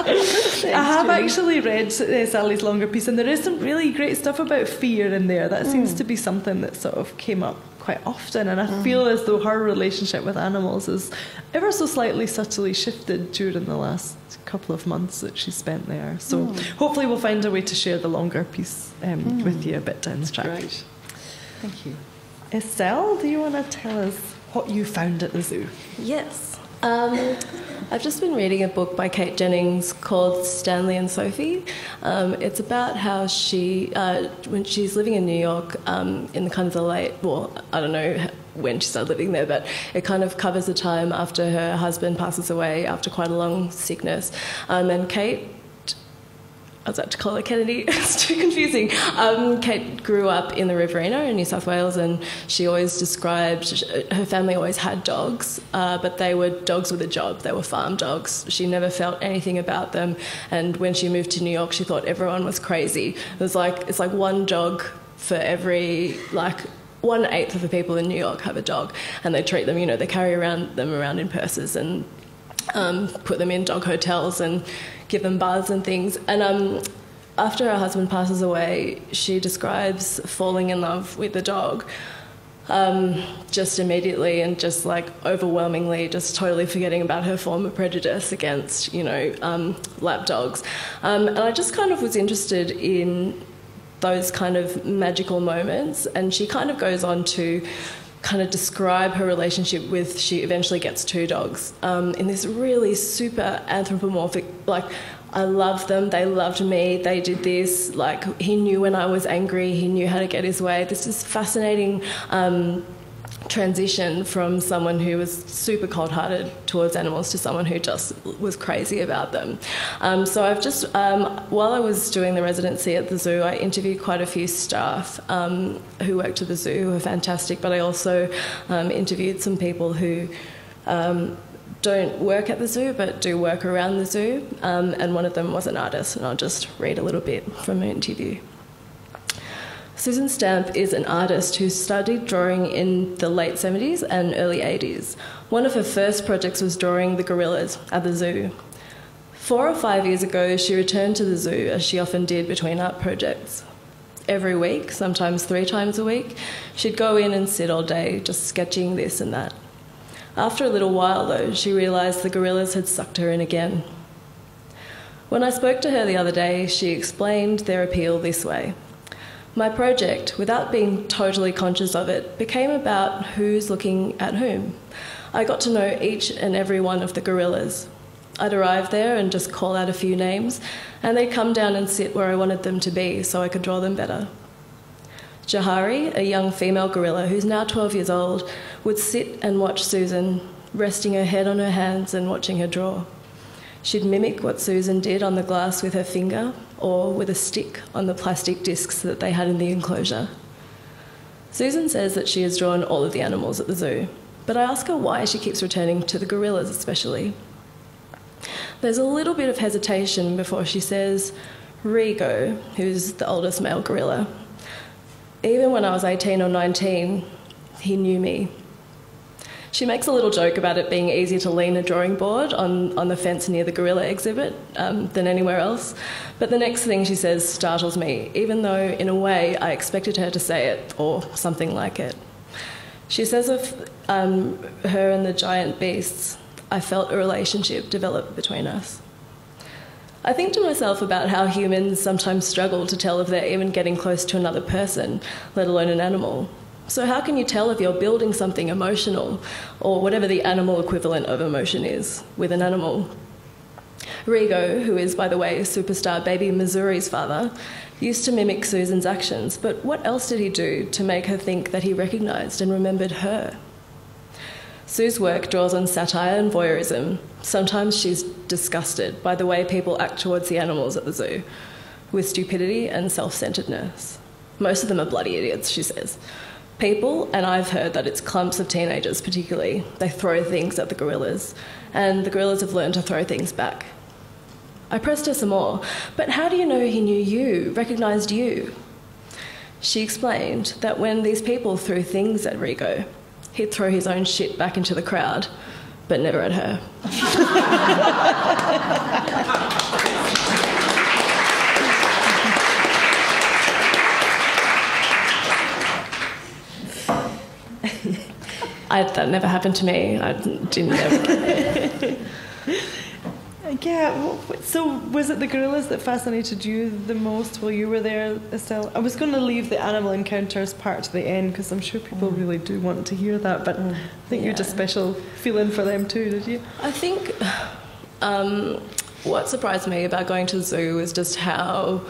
I have actually read Sally's longer piece, and there is some really great stuff about fear in there. That seems to be something that sort of came up quite often, and I feel as though her relationship with animals is ever so slightly subtly shifted during the last couple of months that she spent there. So hopefully we'll find a way to share the longer piece with you a bit down the track. Great. Thank you. Estelle, do you want to tell us what you found at the zoo? Yes. I've just been reading a book by Kate Jennings called Stanley and Sophie. It's about how she, when she's living in New York, in the kind of the late, well, I don't know when she started living there, but it kind of covers the time after her husband passes away after quite a long sickness. And Kate, I was about to call her Kennedy, it's too confusing. Kate grew up in the Riverina in New South Wales, and she always described, her family always had dogs, but they were dogs with a job. They were farm dogs. She never felt anything about them, and when she moved to New York, she thought everyone was crazy. It's like one dog for every, 1/8 of the people in New York have a dog, and they treat them, they carry them around in purses and put them in dog hotels and give them baths and things. And after her husband passes away, she describes falling in love with the dog just immediately, and just overwhelmingly, just totally forgetting about her former prejudice against, lap dogs. And I just kind of was interested in those kind of magical moments, and she kind of goes on to kind of describe her relationship with, she eventually gets 2 dogs, in this really super anthropomorphic, I loved them, they loved me, they did this, he knew when I was angry, he knew how to get his way. This is fascinating transition from someone who was super cold-hearted towards animals to someone who just was crazy about them. So I've just, while I was doing the residency at the zoo, I interviewed quite a few staff who worked at the zoo who were fantastic, but I also interviewed some people who don't work at the zoo but do work around the zoo, and one of them was an artist, and I'll just read a little bit from her interview. Susan Stamp is an artist who studied drawing in the late 70s and early 80s. One of her first projects was drawing the gorillas at the zoo. 4 or 5 years ago, she returned to the zoo, as she often did between art projects. Every week, sometimes 3 times a week, she'd go in and sit all day, just sketching this and that. After a little while, though, she realised the gorillas had sucked her in again. When I spoke to her the other day, she explained their appeal this way. My project, without being totally conscious of it, became about who's looking at whom. I got to know each and every one of the gorillas. I'd arrive there and just call out a few names, and they'd come down and sit where I wanted them to be so I could draw them better. Jahari, a young female gorilla who's now 12 years old, would sit and watch Susan, resting her head on her hands and watching her draw. She'd mimic what Susan did on the glass with her finger, or with a stick on the plastic discs that they had in the enclosure. Susan says that she has drawn all of the animals at the zoo, but I ask her why she keeps returning to the gorillas especially. There's a little bit of hesitation before she says, Rigo, who's the oldest male gorilla. Even when I was 18 or 19, he knew me. She makes a little joke about it being easier to lean a drawing board on the fence near the gorilla exhibit than anywhere else. But the next thing she says startles me, even though, in a way, I expected her to say it, or something like it. She says of her and the giant beasts, I felt a relationship develop between us. I think to myself about how humans sometimes struggle to tell if they're even getting close to another person, let alone an animal. So how can you tell if you're building something emotional, or whatever the animal equivalent of emotion is, with an animal? Rigo, who is, by the way, superstar baby Missouri's father, used to mimic Susan's actions, but what else did he do to make her think that he recognised and remembered her? Sue's work draws on satire and voyeurism. Sometimes she's disgusted by the way people act towards the animals at the zoo, with stupidity and self-centeredness. Most of them are bloody idiots, she says. People, and I've heard that it's clumps of teenagers particularly, they throw things at the gorillas, and the gorillas have learned to throw things back. I pressed her some more, but how do you know he knew you, recognised you? She explained that when these people threw things at Rico, he'd throw his own shit back into the crowd, but never at her. That never happened to me. I didn't ever. Yeah, so was it the gorillas that fascinated you the most while you were there, Estelle? I was going to leave the animal encounters part to the end because I'm sure people really do want to hear that, but I think you had a special feeling for them too, did you? I think what surprised me about going to the zoo was just how,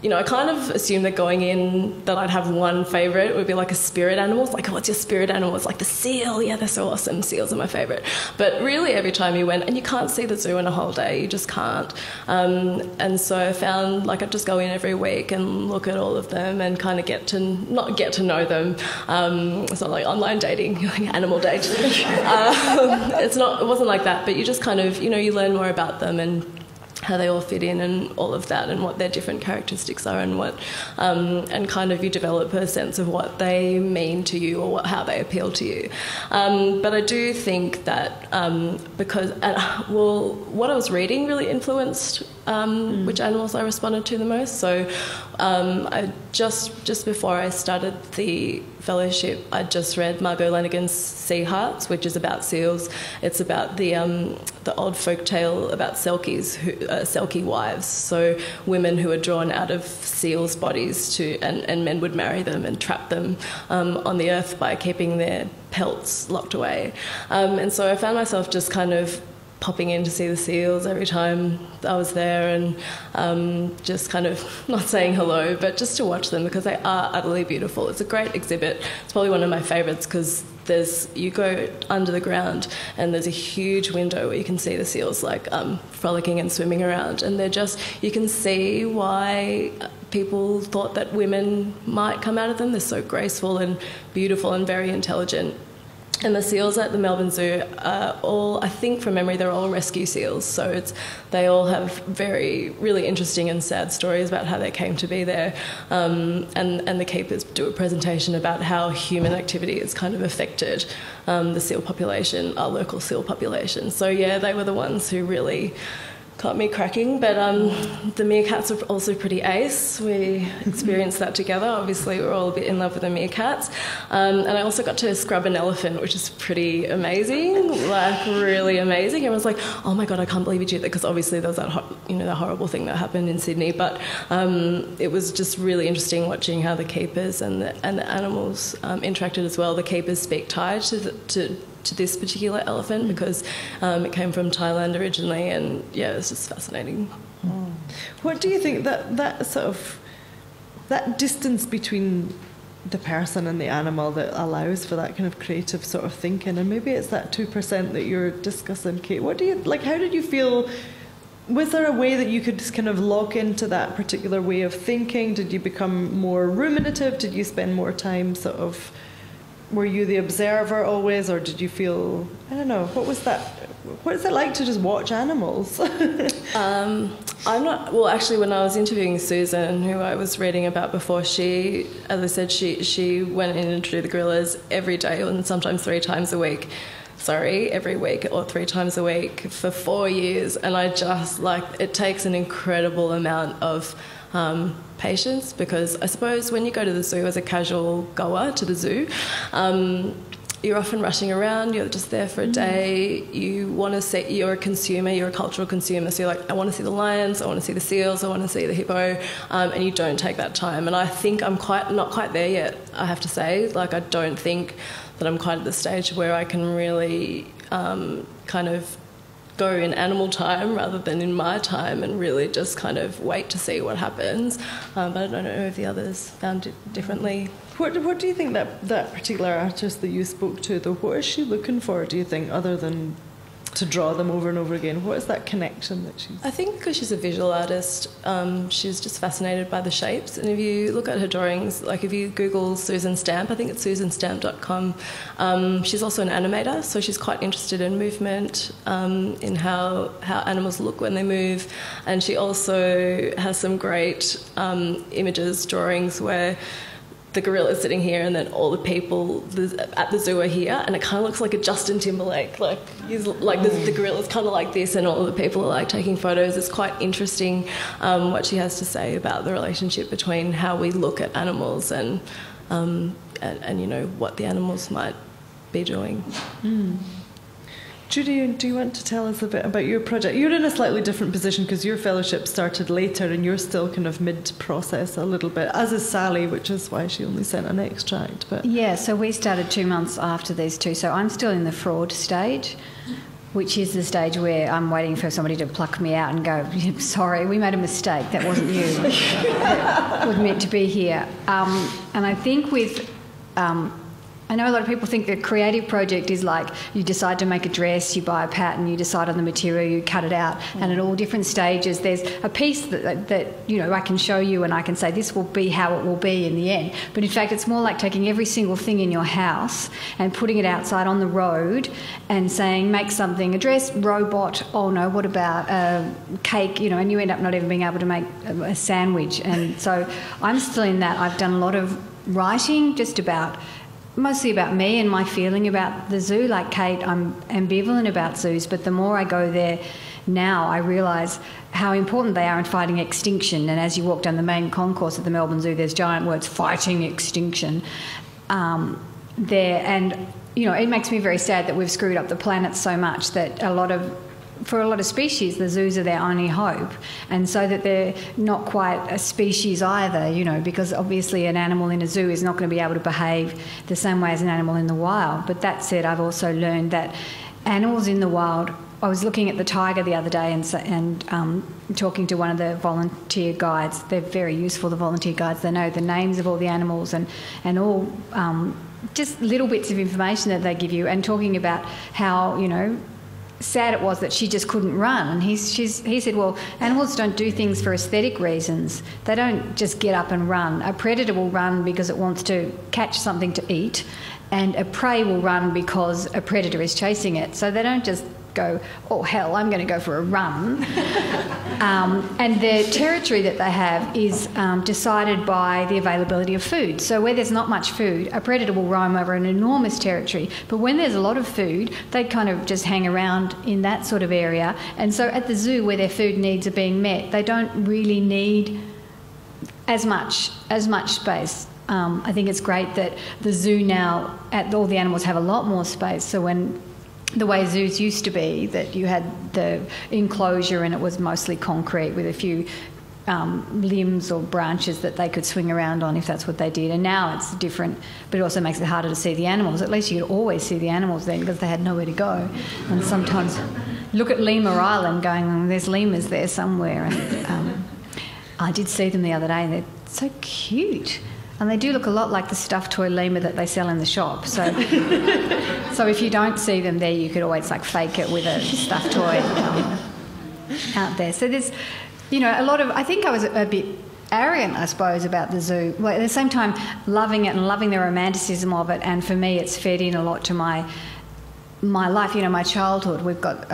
I kind of assumed that going in that I'd have one favourite. It would be like a spirit animal. It's like, what's your spirit animal? It's like the seal. Yeah, they're so awesome. Seals are my favourite. But really every time you went, and you can't see the zoo in a whole day, you just can't. And so I found like I'd just go in every week and look at all of them and kind of not get to know them. It's not like online dating, like animal date. It wasn't like that, but you just kind of, you learn more about them and how they all fit in and all of that and what their different characteristics are and kind of you develop a sense of what they mean to you or how they appeal to you. But I do think that because what I was reading really influenced which animals I responded to the most. So I just before I started the fellowship, I just read Margot Lanigan's Sea Hearts, which is about seals. It's about the old folk tale about selkies, selkie wives, so women who are drawn out of seals' bodies and men would marry them and trap them on the earth by keeping their pelts locked away. And so I found myself just kind of popping in to see the seals every time I was there and just kind of not saying hello, but just to watch them because they are utterly beautiful. It's a great exhibit. It's probably one of my favourites because you go under the ground and there's a huge window where you can see the seals like frolicking and swimming around, and you can see why people thought that women might come out of them. They're so graceful and beautiful and very intelligent. And the seals at the Melbourne Zoo are all, I think from memory, they're all rescue seals. So they all have really interesting and sad stories about how they came to be there. And the keepers do a presentation about how human activity has kind of affected the seal population, our local seal population. So yeah, they were the ones who really got me cracking, but the meerkats are also pretty ace. We experienced that together. Obviously, we're all a bit in love with the meerkats. And I also got to scrub an elephant, which is pretty amazing, like really amazing. Everyone's like, oh my God, I can't believe you did that, because obviously there was that, the horrible thing that happened in Sydney. But it was just really interesting watching how the keepers and the animals interacted as well. The keepers speak Thai to this particular elephant because it came from Thailand originally, and yeah, it's just fascinating. What do you think that sort of that distance between the person and the animal that allows for that kind of creative sort of thinking, and maybe it's that 2% that you're discussing, Kate? What do you like? How did you feel? Was there a way that you could just kind of lock into that particular way of thinking? Did you become more ruminative? Did you spend more time sort of? Were you the observer always, or did you feel, I don't know, what is it like to just watch animals? Actually, when I was interviewing Susan, who I was reading about before, she, as I said, she went in and drew the gorillas every day and sometimes every week or 3 times a week for 4 years. And I just, it takes an incredible amount of patience, because I suppose when you go to the zoo as a casual goer to the zoo, you're often rushing around, you're just there for a day, you want to see, you're a consumer, you're a cultural consumer, so you're like, I want to see the lions, I want to see the seals, I want to see the hippo, and you don't take that time. And I think I'm not quite there yet, I have to say. I don't think that I'm quite at the stage where I can really kind of go in animal time rather than in my time and really just kind of wait to see what happens. But I don't know if the others found it differently. What do you think that particular artist that you spoke to, though, what is she looking for, do you think, other than to draw them over and over again? What is that connection that she's... I think because she's a visual artist, she's just fascinated by the shapes. And if you look at her drawings, like if you Google Susan Stamp, I think it's susanstamp.com, she's also an animator, so she's quite interested in movement, in how animals look when they move. And she also has some great images, drawings where the gorilla is sitting here and then all the people at the zoo are here, and it kind of looks like a Justin Timberlake, like he's like the gorilla's kind of like this and all the people are like taking photos. It's quite interesting what she has to say about the relationship between how we look at animals and you know what the animals might be doing. Judy, do you want to tell us a bit about your project? You're in a slightly different position because your fellowship started later and you're still kind of mid-process a little bit, as is Sally, which is why she only sent an extract. But yeah, so we started 2 months after these two. So I'm still in the fraud stage, which is the stage where I'm waiting for somebody to pluck me out and go, sorry, we made a mistake, that wasn't you. That was meant to be here. And I think with... I know a lot of people think the creative project is like you decide to make a dress, you buy a pattern, you decide on the material, you cut it out, and at all different stages there's a piece that you know I can show you and I can say this will be how it will be in the end. But in fact it's more like taking every single thing in your house and putting it outside on the road and saying make something, a dress, robot, oh no, what about a cake, you know, and you end up not even being able to make a sandwich. And so I'm still in that. I've done a lot of writing just about... mostly about me and my feeling about the zoo. Like Kate, I'm ambivalent about zoos, but the more I go there now, I realise how important they are in fighting extinction. And as you walk down the main concourse at the Melbourne Zoo, there's giant words, fighting extinction, there. And, you know, it makes me very sad that we've screwed up the planet so much that for a lot of species, the zoos are their only hope, and so that they're not quite a species either, you know, because obviously an animal in a zoo is not going to be able to behave the same way as an animal in the wild. But that said, I've also learned that animals in the wild... I was looking at the tiger the other day and talking to one of the volunteer guides. They're very useful, the volunteer guides. They know the names of all the animals and all... just little bits of information that they give you, and talking about how, you know, sad it was that she just couldn't run. And he said, well, animals don't do things for aesthetic reasons. They don't just get up and run. A predator will run because it wants to catch something to eat, and a prey will run because a predator is chasing it. So they don't just go, oh hell, I'm going to go for a run. And the territory that they have is decided by the availability of food. So where there's not much food, a predator will roam over an enormous territory. But when there's a lot of food, they kind of just hang around in that sort of area. And so at the zoo, where their food needs are being met, they don't really need as much space. I think it's great that the zoo now, all the animals have a lot more space. So when the way zoos used to be, that you had the enclosure and it was mostly concrete with a few limbs or branches that they could swing around on if that's what they did. And now it's different, but it also makes it harder to see the animals. At least you could always see the animals then because they had nowhere to go. And sometimes look at Lemur Island going, there's lemurs there somewhere. And I did see them the other day and they're so cute. And they do look a lot like the stuffed toy lemur that they sell in the shop. So if you don't see them there, you could always like fake it with a stuffed toy out there. So there's, you know, a lot of... I think I was a bit arrogant, I suppose, about the zoo. Well, at the same time, loving it and loving the romanticism of it. And for me, it's fed in a lot to my life, you know, my childhood. We've got...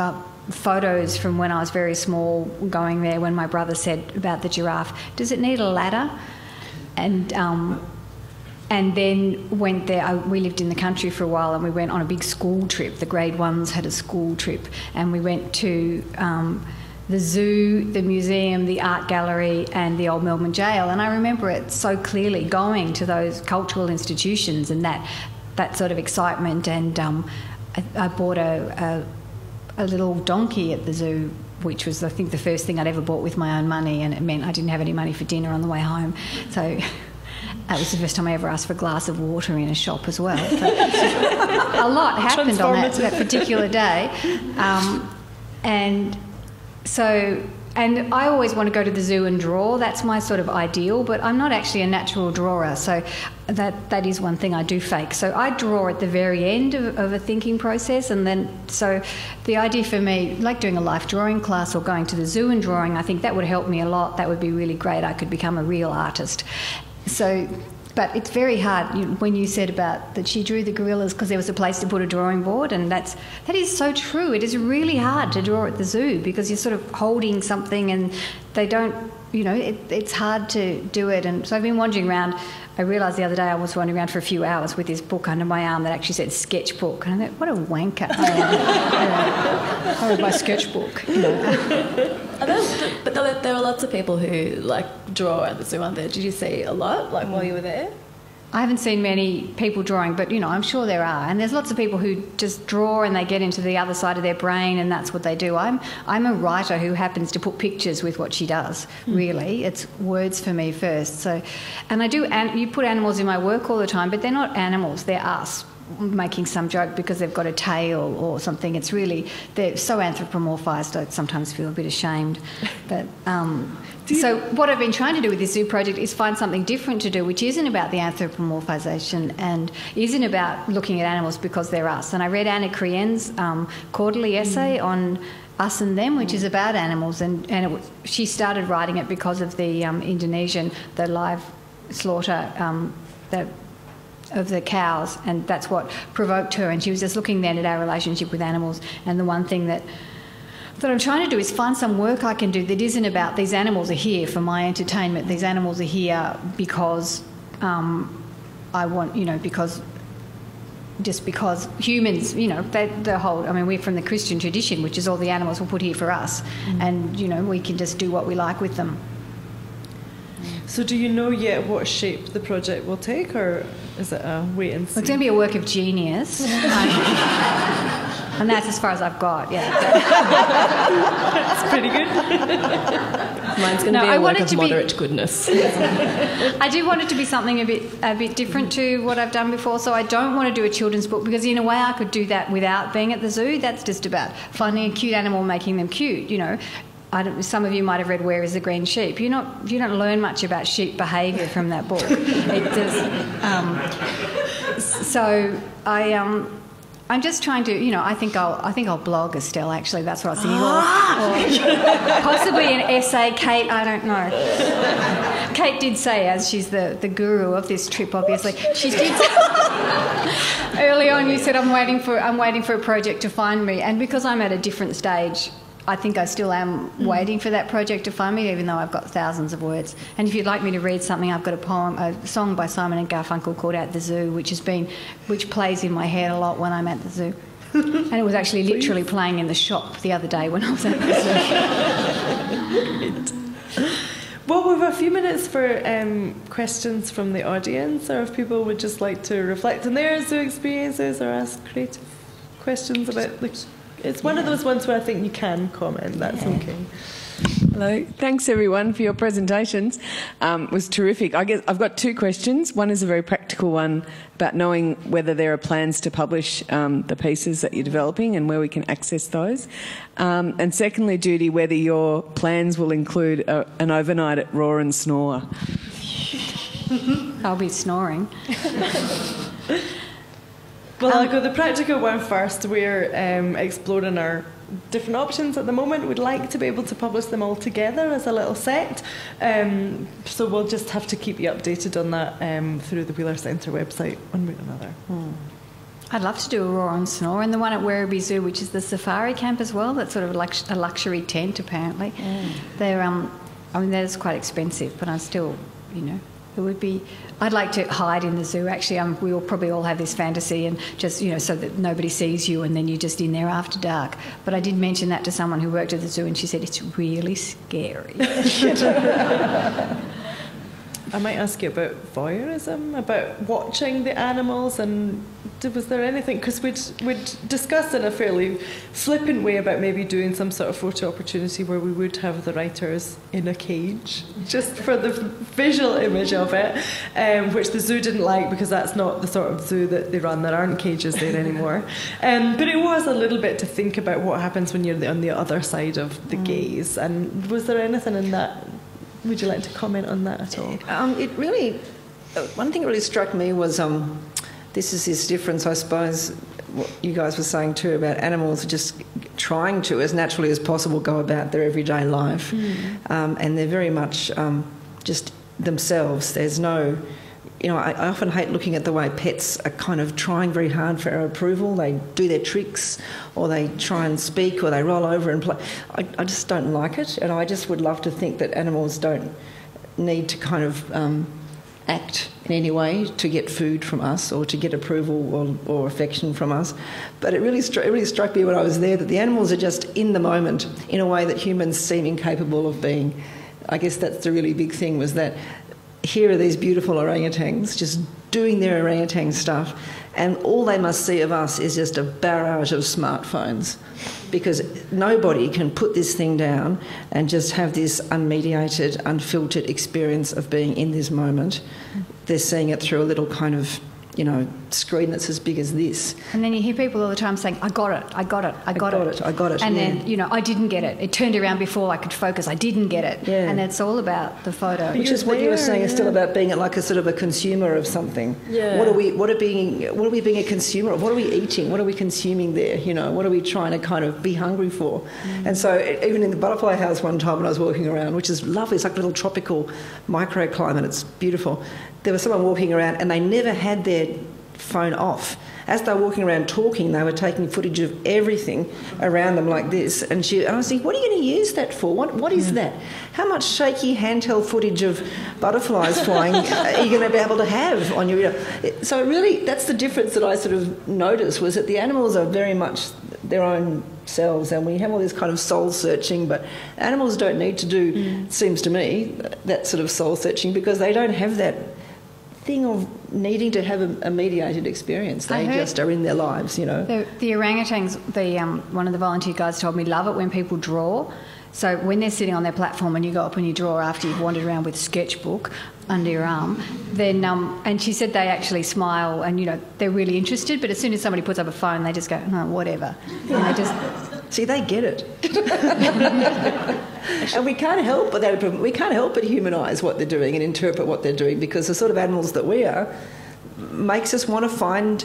photos from when I was very small going there when my brother said about the giraffe, does it need a ladder? And then went there. We lived in the country for a while and we went on a big school trip. The grade ones had a school trip and we went to the zoo, the museum, the art gallery and the old Melbourne jail. And I remember it so clearly, going to those cultural institutions and that sort of excitement. And I bought a little donkey at the zoo, which was, I think, the first thing I'd ever bought with my own money, and it meant I didn't have any money for dinner on the way home. So that was the first time I ever asked for a glass of water in a shop as well. So a lot happened on that particular day. And so, and I always want to go to the zoo and draw. That's my sort of ideal, but I'm not actually a natural drawer, so that is one thing I do fake. So I draw at the very end of a thinking process, and then, so the idea for me, like doing a life drawing class or going to the zoo and drawing, I think that would help me a lot. That would be really great. I could become a real artist. So, but it's very hard. When you said about that she drew the gorillas because there was a place to put a drawing board, and that is so true. It is really hard to draw at the zoo because you're sort of holding something and they don't, it's hard to do it. And so I've been wandering around. I realised the other day I was wandering around for a few hours with this book under my arm that actually said sketchbook. And I thought, what a wanker I am. I read my sketchbook. But there are lots of people who draw at the zoo, aren't there? Did you see a lot while you were there? I haven't seen many people drawing, but I'm sure there are. And there's lots of people who just draw and they get into the other side of their brain, and that's what they do. I'm a writer who happens to put pictures with what she does. Really, it's words for me first. So, and I do. And you put animals in my work all the time, but they're not animals. They're us making some joke because they've got a tail or something. It's really, they're so anthropomorphised. I sometimes feel a bit ashamed, but. So what I've been trying to do with this zoo project is find something different to do, which isn't about the anthropomorphisation and isn't about looking at animals because they're us. And I read Anna Krien's quarterly essay on Us and Them, which is about animals, and she started writing it because of the the live slaughter of the cows, and that's what provoked her. And she was just looking then at our relationship with animals, and the one thing that I'm trying to do is find some work I can do that isn't about these animals are here for my entertainment. These animals are here because I want, because humans, the whole, we're from the Christian tradition, which is all the animals were put here for us, and, we can just do what we like with them. So do you know yet what shape the project will take, or is it a wait and see? Well, it's going to be a work of genius. And that's as far as I've got, yeah. That's pretty good. Mine's going to be a work of moderate goodness. I do want it to be something a bit different to what I've done before, so I don't want to do a children's book because in a way I could do that without being at the zoo. That's just about finding a cute animal, making them cute, some of you might have read Where is the Green Sheep? You don't learn much about sheep behaviour from that book. It does. So I'm just trying to, I think I'll blog, Estelle, actually, that's what I was thinking. Or possibly an essay, Kate, I don't know. Kate did say, as she's the guru of this trip, obviously, she did say, early on you said, I'm waiting for a project to find me, and because I'm at a different stage, I think I still am waiting for that project to find me, even though I've got thousands of words. And if you'd like me to read something, I've got a song by Simon and Garfunkel called At the Zoo, which plays in my head a lot when I'm at the zoo. And it was actually literally playing in the shop the other day when I was at the zoo. Well, we've a few minutes for questions from the audience, or if people would just like to reflect on their zoo experiences or ask creative questions about it's one of those ones where I think you can comment. That's okay. Hello. Thanks, everyone, for your presentations. It was terrific. I guess I've got two questions. One is a very practical one about knowing whether there are plans to publish the pieces that you're developing and where we can access those. And secondly, Judy, whether your plans will include an overnight at Roar and Snore. I'll be snoring. Well, I'll go the practical one first. We're exploring our different options at the moment. We'd like to be able to publish them all together as a little set. So we'll just have to keep you updated on that through the Wheeler Centre website one way or another. I'd love to do a Roar and Snore, and the one at Werribee Zoo, which is the safari camp as well. That's sort of like a luxury tent, apparently. They're, that is quite expensive, but I'm still, it would be. I'd like to hide in the zoo. Actually, we will probably all have this fantasy, and just so that nobody sees you, and then you're just in there after dark. But I did mention that to someone who worked at the zoo, and she said it's really scary. I might ask you about voyeurism, about watching the animals, and was there anything, because we'd discussed in a fairly flippant way about maybe doing some sort of photo opportunity where we would have the writers in a cage, just for the visual image of it, which the zoo didn't like because that's not the sort of zoo that they run. There aren't cages there anymore. But it was a little bit to think about what happens when you're on the other side of the gaze. And was there anything in that? Would you like to comment on that at all? One thing that really struck me was this difference, I suppose, what you guys were saying too about animals just trying to, as naturally as possible, go about their everyday life. And they're very much just themselves. There's no... I often hate looking at the way pets are kind of trying very hard for our approval. They do their tricks, or they try and speak, or they roll over and play. I just don't like it, and I just would love to think that animals don't need to kind of act in any way to get food from us or to get approval or affection from us. But it really struck me when I was there that the animals are just in the moment in a way that humans seem incapable of being. I guess that's the really big thing, was that here are these beautiful orangutans just doing their orangutan stuff, and all they must see of us is just a barrage of smartphones, because nobody can put this thing down and just have this unmediated, unfiltered experience of being in this moment. They're seeing it through a little kind of, screen that's as big as this. And then you hear people all the time saying, I got it. And then, I didn't get it. It turned around before I could focus. I didn't get it. Yeah. And it's all about the photo. Which is what you were saying, is still about being like a sort of a consumer of something. Yeah. What are we being a consumer of? What are we eating? What are we consuming there? What are we trying to kind of be hungry for? And so even in the butterfly house one time when I was walking around, which is lovely, it's like a little tropical microclimate, it's beautiful. There was someone walking around and they never had their phone off. As they were walking around talking, they were taking footage of everything around them like this. And I was thinking, what are you going to use that for? What is that? How much shaky handheld footage of butterflies flying are you going to be able to have on your... So really, that's the difference that I sort of noticed, was that the animals are very much their own selves, and we have all this kind of soul searching, but animals don't need to do, seems to me, that sort of soul searching, because they don't have that thing of needing to have a mediated experience. They just are in their lives, The orangutans, one of the volunteer guys told me, love it when people draw. So when they're sitting on their platform and you go up and you draw after you've wandered around with a sketchbook under your arm, then and she said they actually smile and they're really interested, but as soon as somebody puts up a phone they just go, no, whatever. And they just... See, they get it. And we can't help but humanise what they're doing and interpret what they're doing, because the sort of animals that we are makes us want to find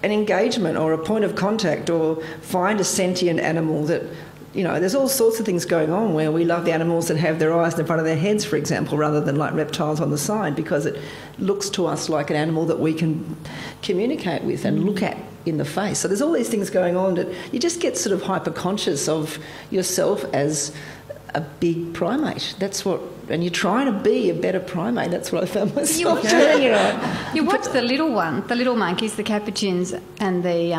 an engagement or a point of contact, or find a sentient animal that... there's all sorts of things going on where we love the animals that have their eyes in the front of their heads, for example, rather than like reptiles on the side, because it looks to us like an animal that we can communicate with and look at in the face. So there's all these things going on that you just get sort of hyper-conscious of yourself as a big primate. And you're trying to be a better primate. That's what I found myself doing, You watch the little monkeys, the capuchins and the...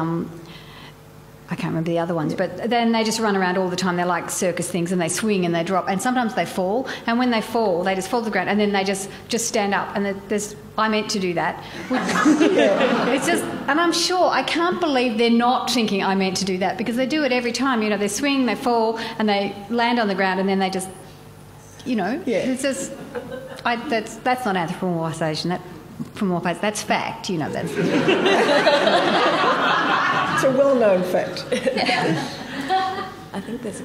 I can't remember the other ones, but then they just run around all the time. They're like circus things, and they swing and they drop, and sometimes they fall. And when they fall, they just fall to the ground, and then they just stand up. And I meant to do that. It's just, and I'm sure, I can't believe they're not thinking I meant to do that, because they do it every time. They swing, they fall, and they land on the ground, and then they just, it's just, that's not anthropomorphisation. That's fact. That's. It's a well-known fact. I think there's...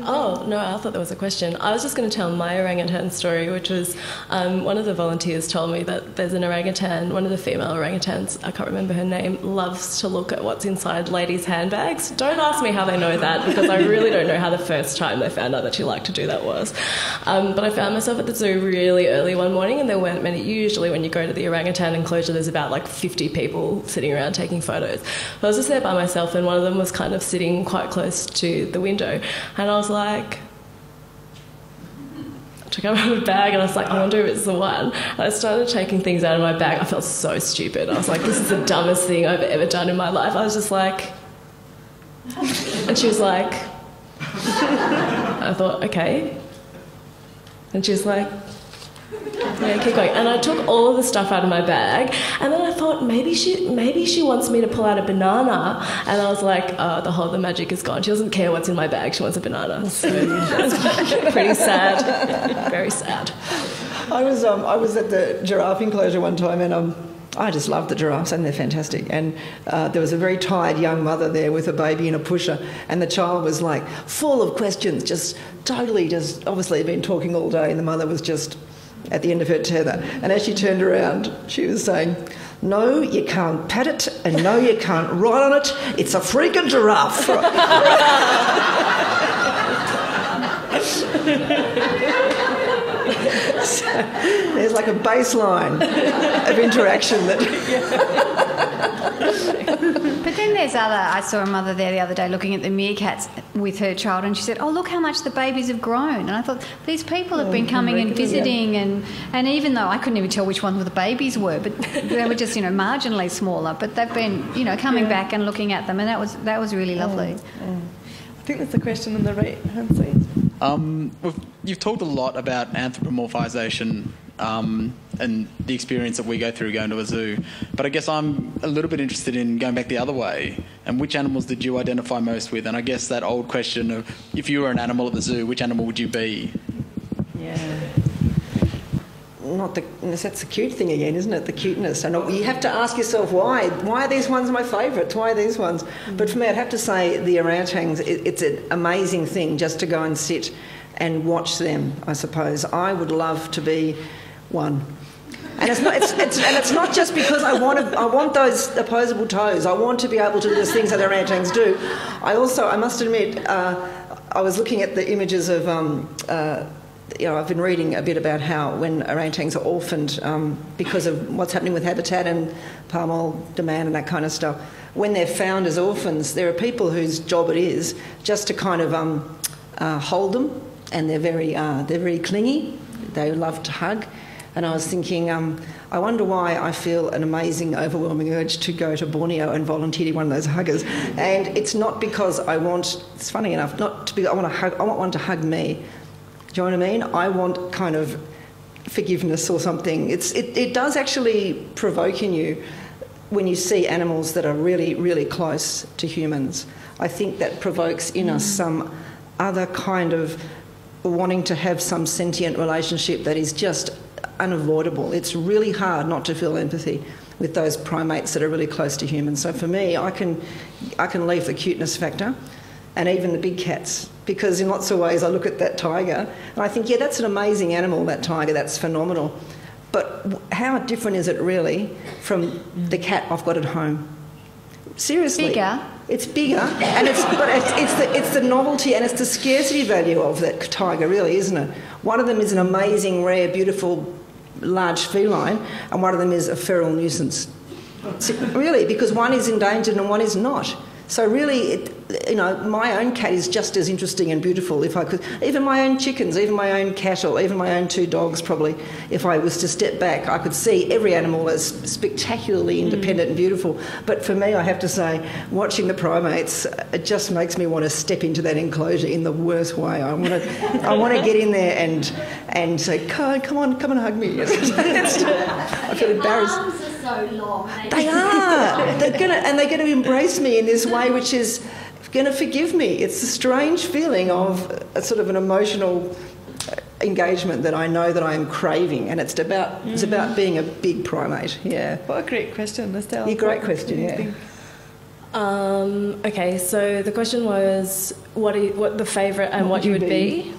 Oh, no, I thought there was a question. I was just going to tell my orangutan story, which was one of the volunteers told me that there's an orangutan, one of the female orangutans, I can't remember her name, loves to look at what's inside ladies' handbags. Don't ask me how they know that, because I really don't know how the first time they found out that she liked to do that was. But I found myself at the zoo really early one morning, and there weren't many. Usually when you go to the orangutan enclosure, there's about like 50 people sitting around taking photos. But I was just there by myself, and one of them was kind of sitting quite close to the window, and I was like, I took out my bag and I was like, I wonder if it's the one. And I started taking things out of my bag. I felt so stupid. I was like, this is the dumbest thing I've ever done in my life. I was just like, and she was like, I thought, okay. And she was like, Yeah, keep going. And I took all of the stuff out of my bag, and then I thought maybe she wants me to pull out a banana, and I was like, the magic is gone. She doesn't care what's in my bag. She wants a banana. So that's pretty sad. Very sad. I was at the giraffe enclosure one time, and I just love the giraffes, and they're fantastic. And there was a very tired young mother there with a baby in a pusher, and the child was like full of questions, just obviously had been talking all day, and the mother was just at the end of her tether. And as she turned around, she was saying, "No, you can't pat it, and no, you can't ride on it. It's a freaking giraffe." So there's like a baseline of interaction that. But then there's I saw a mother there the other day looking at the meerkats with her child, and she said, "Oh, look how much the babies have grown." And I thought, these people have been coming and visiting, and even though I couldn't even tell which ones the babies were, but they were just, marginally smaller, but they've been, coming back and looking at them, and that was really lovely. I think there's a question on the right-hand side. You've talked a lot about anthropomorphisation and the experience that we go through going to a zoo, but I guess I'm a little bit interested in going back the other way, and which animals did you identify most with? And I guess that old question of, if you were an animal at the zoo, which animal would you be? Yeah. That's the cute thing again, isn't it? The cuteness. And you have to ask yourself why. Why are these ones my favourites? Why are these ones? But for me, I'd have to say the orangutans. It's an amazing thing just to go and sit and watch them, I suppose. I would love to be one. And it's not just because I want those opposable toes. I want to be able to do those things that orangutans do. I must admit, I was looking at the images of. I've been reading a bit about how when orangutans are orphaned because of what's happening with habitat and palm oil demand and that kind of stuff, when they're found as orphans, there are people whose job it is just to kind of hold them, and they're very clingy. They love to hug. And I was thinking, I wonder why I feel an amazing, overwhelming urge to go to Borneo and volunteer to be one of those huggers. And it's not because it's funny enough, I want one to hug me. Do you know what I mean? I want kind of forgiveness or something. It does actually provoke in you when you see animals that are really, really close to humans. I think that provokes in us some other kind of wanting to have some sentient relationship that is just unavoidable. It's really hard not to feel empathy with those primates that are really close to humans. So for me, I can leave the cuteness factor, and even the big cats, because in lots of ways I look at that tiger and I think, yeah, that's an amazing animal, that tiger, that's phenomenal. But how different is it really from the cat I've got at home? Seriously. Bigger. It's bigger, and it's the novelty and it's the scarcity value of that tiger, really, isn't it? One of them is an amazing, rare, beautiful, large feline, and one of them is a feral nuisance. Really, because one is endangered and one is not. So really, my own cat is just as interesting and beautiful if I could. Even my own chickens, even my own cattle, even my own 2 dogs probably, if I was to step back, I could see every animal as spectacularly independent and beautiful. But for me, I have to say, watching the primates, it just makes me want to step into that enclosure in the worst way. I want to get in there and say, come on, come and hug me. I feel embarrassed. Arms are so long. They are. They're going to embrace me in this way, which is going to forgive me. It's a strange feeling of a sort of an emotional engagement that I know that I am craving, and it's about being a big primate. Yeah. What a great question, Estelle. Yeah, great question. Yeah. Okay, so the question was what the favourite and what you would be.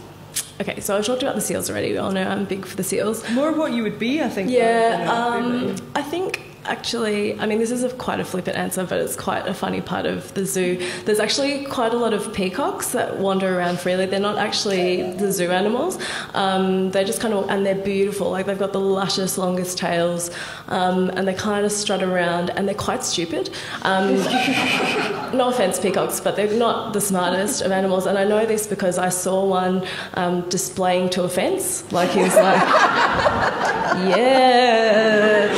Okay, so I've talked about the seals already. We all know I'm big for the seals. More what you would be, I think. Yeah, I think actually, this is quite a flippant answer, but it's quite a funny part of the zoo. There's actually quite a lot of peacocks that wander around freely. They're not actually the zoo animals. They're just kind of, and they're beautiful. Like, they've got the luscious, longest tails, and they kind of strut around, and they're quite stupid. No offence, peacocks, but they're not the smartest of animals. And I know this because I saw one displaying to a fence. Like, he was like, yeah.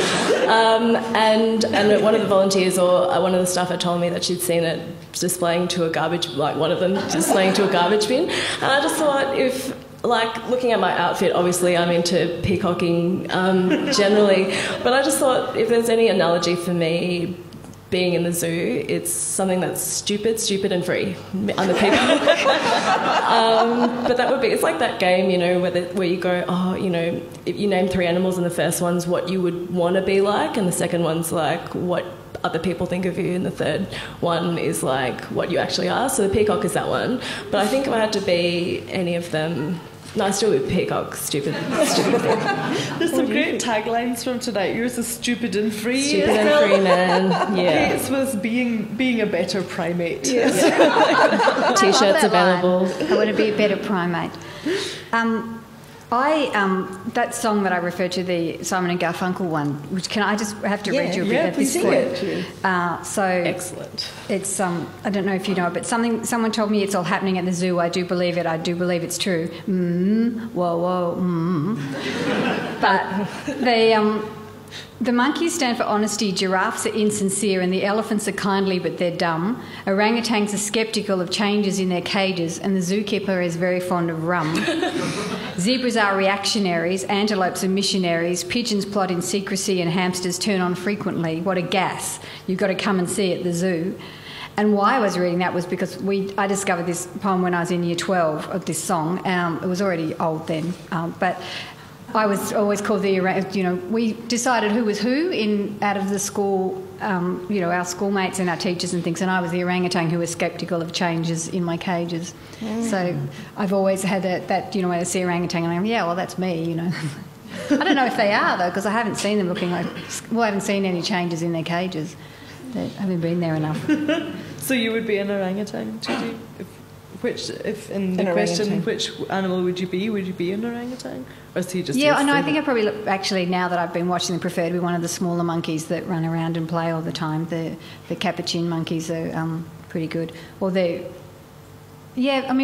And one of the volunteers or one of the staff had told me that she'd seen it displaying to a garbage, like one of them displaying to a garbage bin. And I just thought, if like, looking at my outfit, obviously I'm into peacocking generally, but I just thought if there's any analogy for me being in the zoo, it's something that's stupid and free. I'm the peacock. But that would be, it's like that game, you know, where you go, oh, you know, if you name 3 animals and the first one's what you would want to be like, and the second one's like what other people think of you, and the third one is like what you actually are. So the peacock is that one. But I think if I had to be any of them, no, I still would be peacock, stupid. There's some great taglines from tonight. Yours is stupid and free. Stupid and free, man. Yeah. Kate's was being a better primate. Yes. T-shirts available. I want to be a better primate. That song that I referred to, the Simon and Garfunkel one, which I just have to read you a bit at this point. So excellent. It's I don't know if you know it, but someone told me it's all happening at the zoo. I do believe it. I do believe it's true. Whoa. But the monkeys stand for honesty, giraffes are insincere, and the elephants are kindly but they're dumb. Orangutans are sceptical of changes in their cages, and the zookeeper is very fond of rum. Zebras are reactionaries, antelopes are missionaries, pigeons plot in secrecy, and hamsters turn on frequently. What a gas. You've got to come and see at the zoo. And why I was reading that was because I discovered this poem when I was in year 12 of this song. It was already old then, but I was always called we decided who was who out of the school, our schoolmates and our teachers and things, and I was the orangutan who was sceptical of changes in my cages. So I've always had that when I see orangutan, I'm like, yeah, well, that's me, you know. I don't know if they are, though, because I haven't seen them looking like... Well, I haven't seen any changes in their cages. They haven't been there enough. So you would be an orangutan, Judy? Which animal would you be? Would you be an orangutan? Or is he just... Yeah, no, I think I probably actually, now that I've been watching them, prefer to be one of the smaller monkeys that run around and play all the time. The capuchin monkeys are pretty good. Or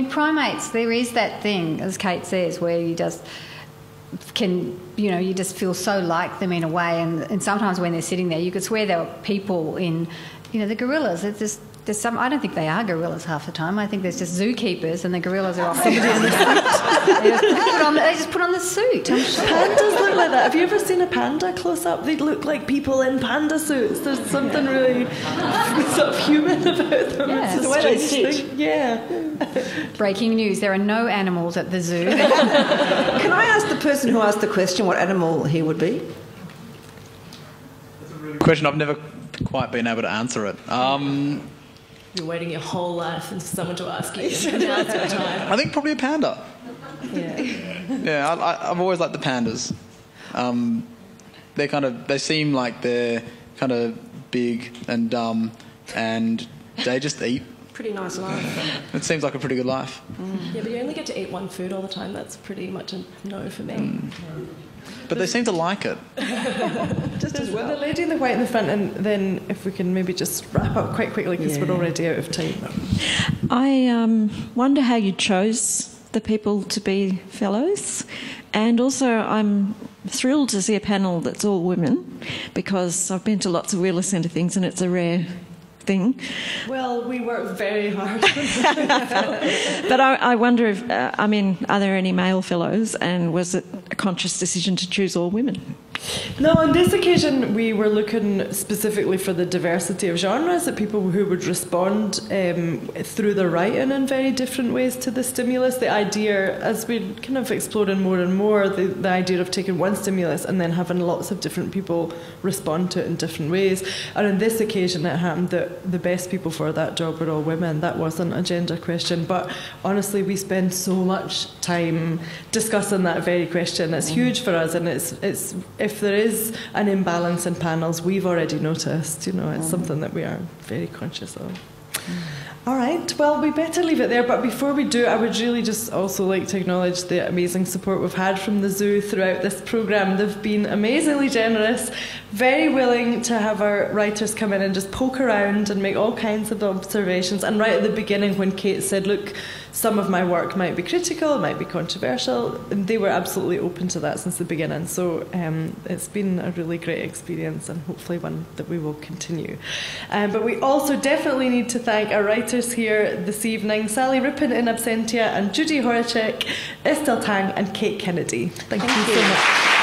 primates, there is that thing, as Kate says, where you just you just feel so like them in a way, and sometimes when they're sitting there, you could swear there were people in, the gorillas. There's some. I don't think they are gorillas half the time. I think there's just zookeepers, and the gorillas are off. Somebody in the suit. They just put on the suit. I'm sure. Pandas look like that. Have you ever seen a panda close up? They look like people in panda suits. There's something really sort of human about them. Yeah, it's the way they sit. Yeah. Breaking news: there are no animals at the zoo. Can I ask the person who asked the question what animal he would be? That's a really good question. I've never quite been able to answer it. You're waiting your whole life for someone to ask you. Now's your time. I think probably a panda. Yeah. Yeah, I've always liked the pandas. They seem like they're kind of big and dumb, and they just eat. Pretty nice life. It seems like a pretty good life. Yeah, but you only get to eat one food all the time. That's pretty much a no for me. But they seem to like it. Just as well. The lady in the white in the front, and then if we can maybe just wrap up quite quickly because we're already out of time. I wonder how you chose the people to be fellows, and also I'm thrilled to see a panel that's all women, because I've been to lots of Wheeler Centre things and it's a rare thing. Well, we work very hard. But I wonder if, are there any male fellows, and was it a conscious decision to choose all women? No, on this occasion we were looking specifically for the diversity of genres, that people who would respond through their writing in very different ways to the stimulus. The idea, as we kind of exploring more and more, the idea of taking one stimulus and then having lots of different people respond to it in different ways. And on this occasion it happened that the best people for that job were all women. That wasn't a gender question, but honestly we spend so much time discussing that very question. It's huge for us, and it's if there is an imbalance in panels, we've already noticed, it's something that we are very conscious of. All right, well, we better leave it there, but before we do, I would really just also like to acknowledge the amazing support we've had from the zoo throughout this programme. They've been amazingly generous, very willing to have our writers come in and just poke around and make all kinds of observations. And right at the beginning when Kate said, look, some of my work might be critical, might be controversial. And they were absolutely open to that since the beginning. So it's been a really great experience, and hopefully one that we will continue. But we also definitely need to thank our writers here this evening: Sally Rippin in absentia, and Judy Horacek, Estelle Tang and Cate Kennedy. Thank you so much.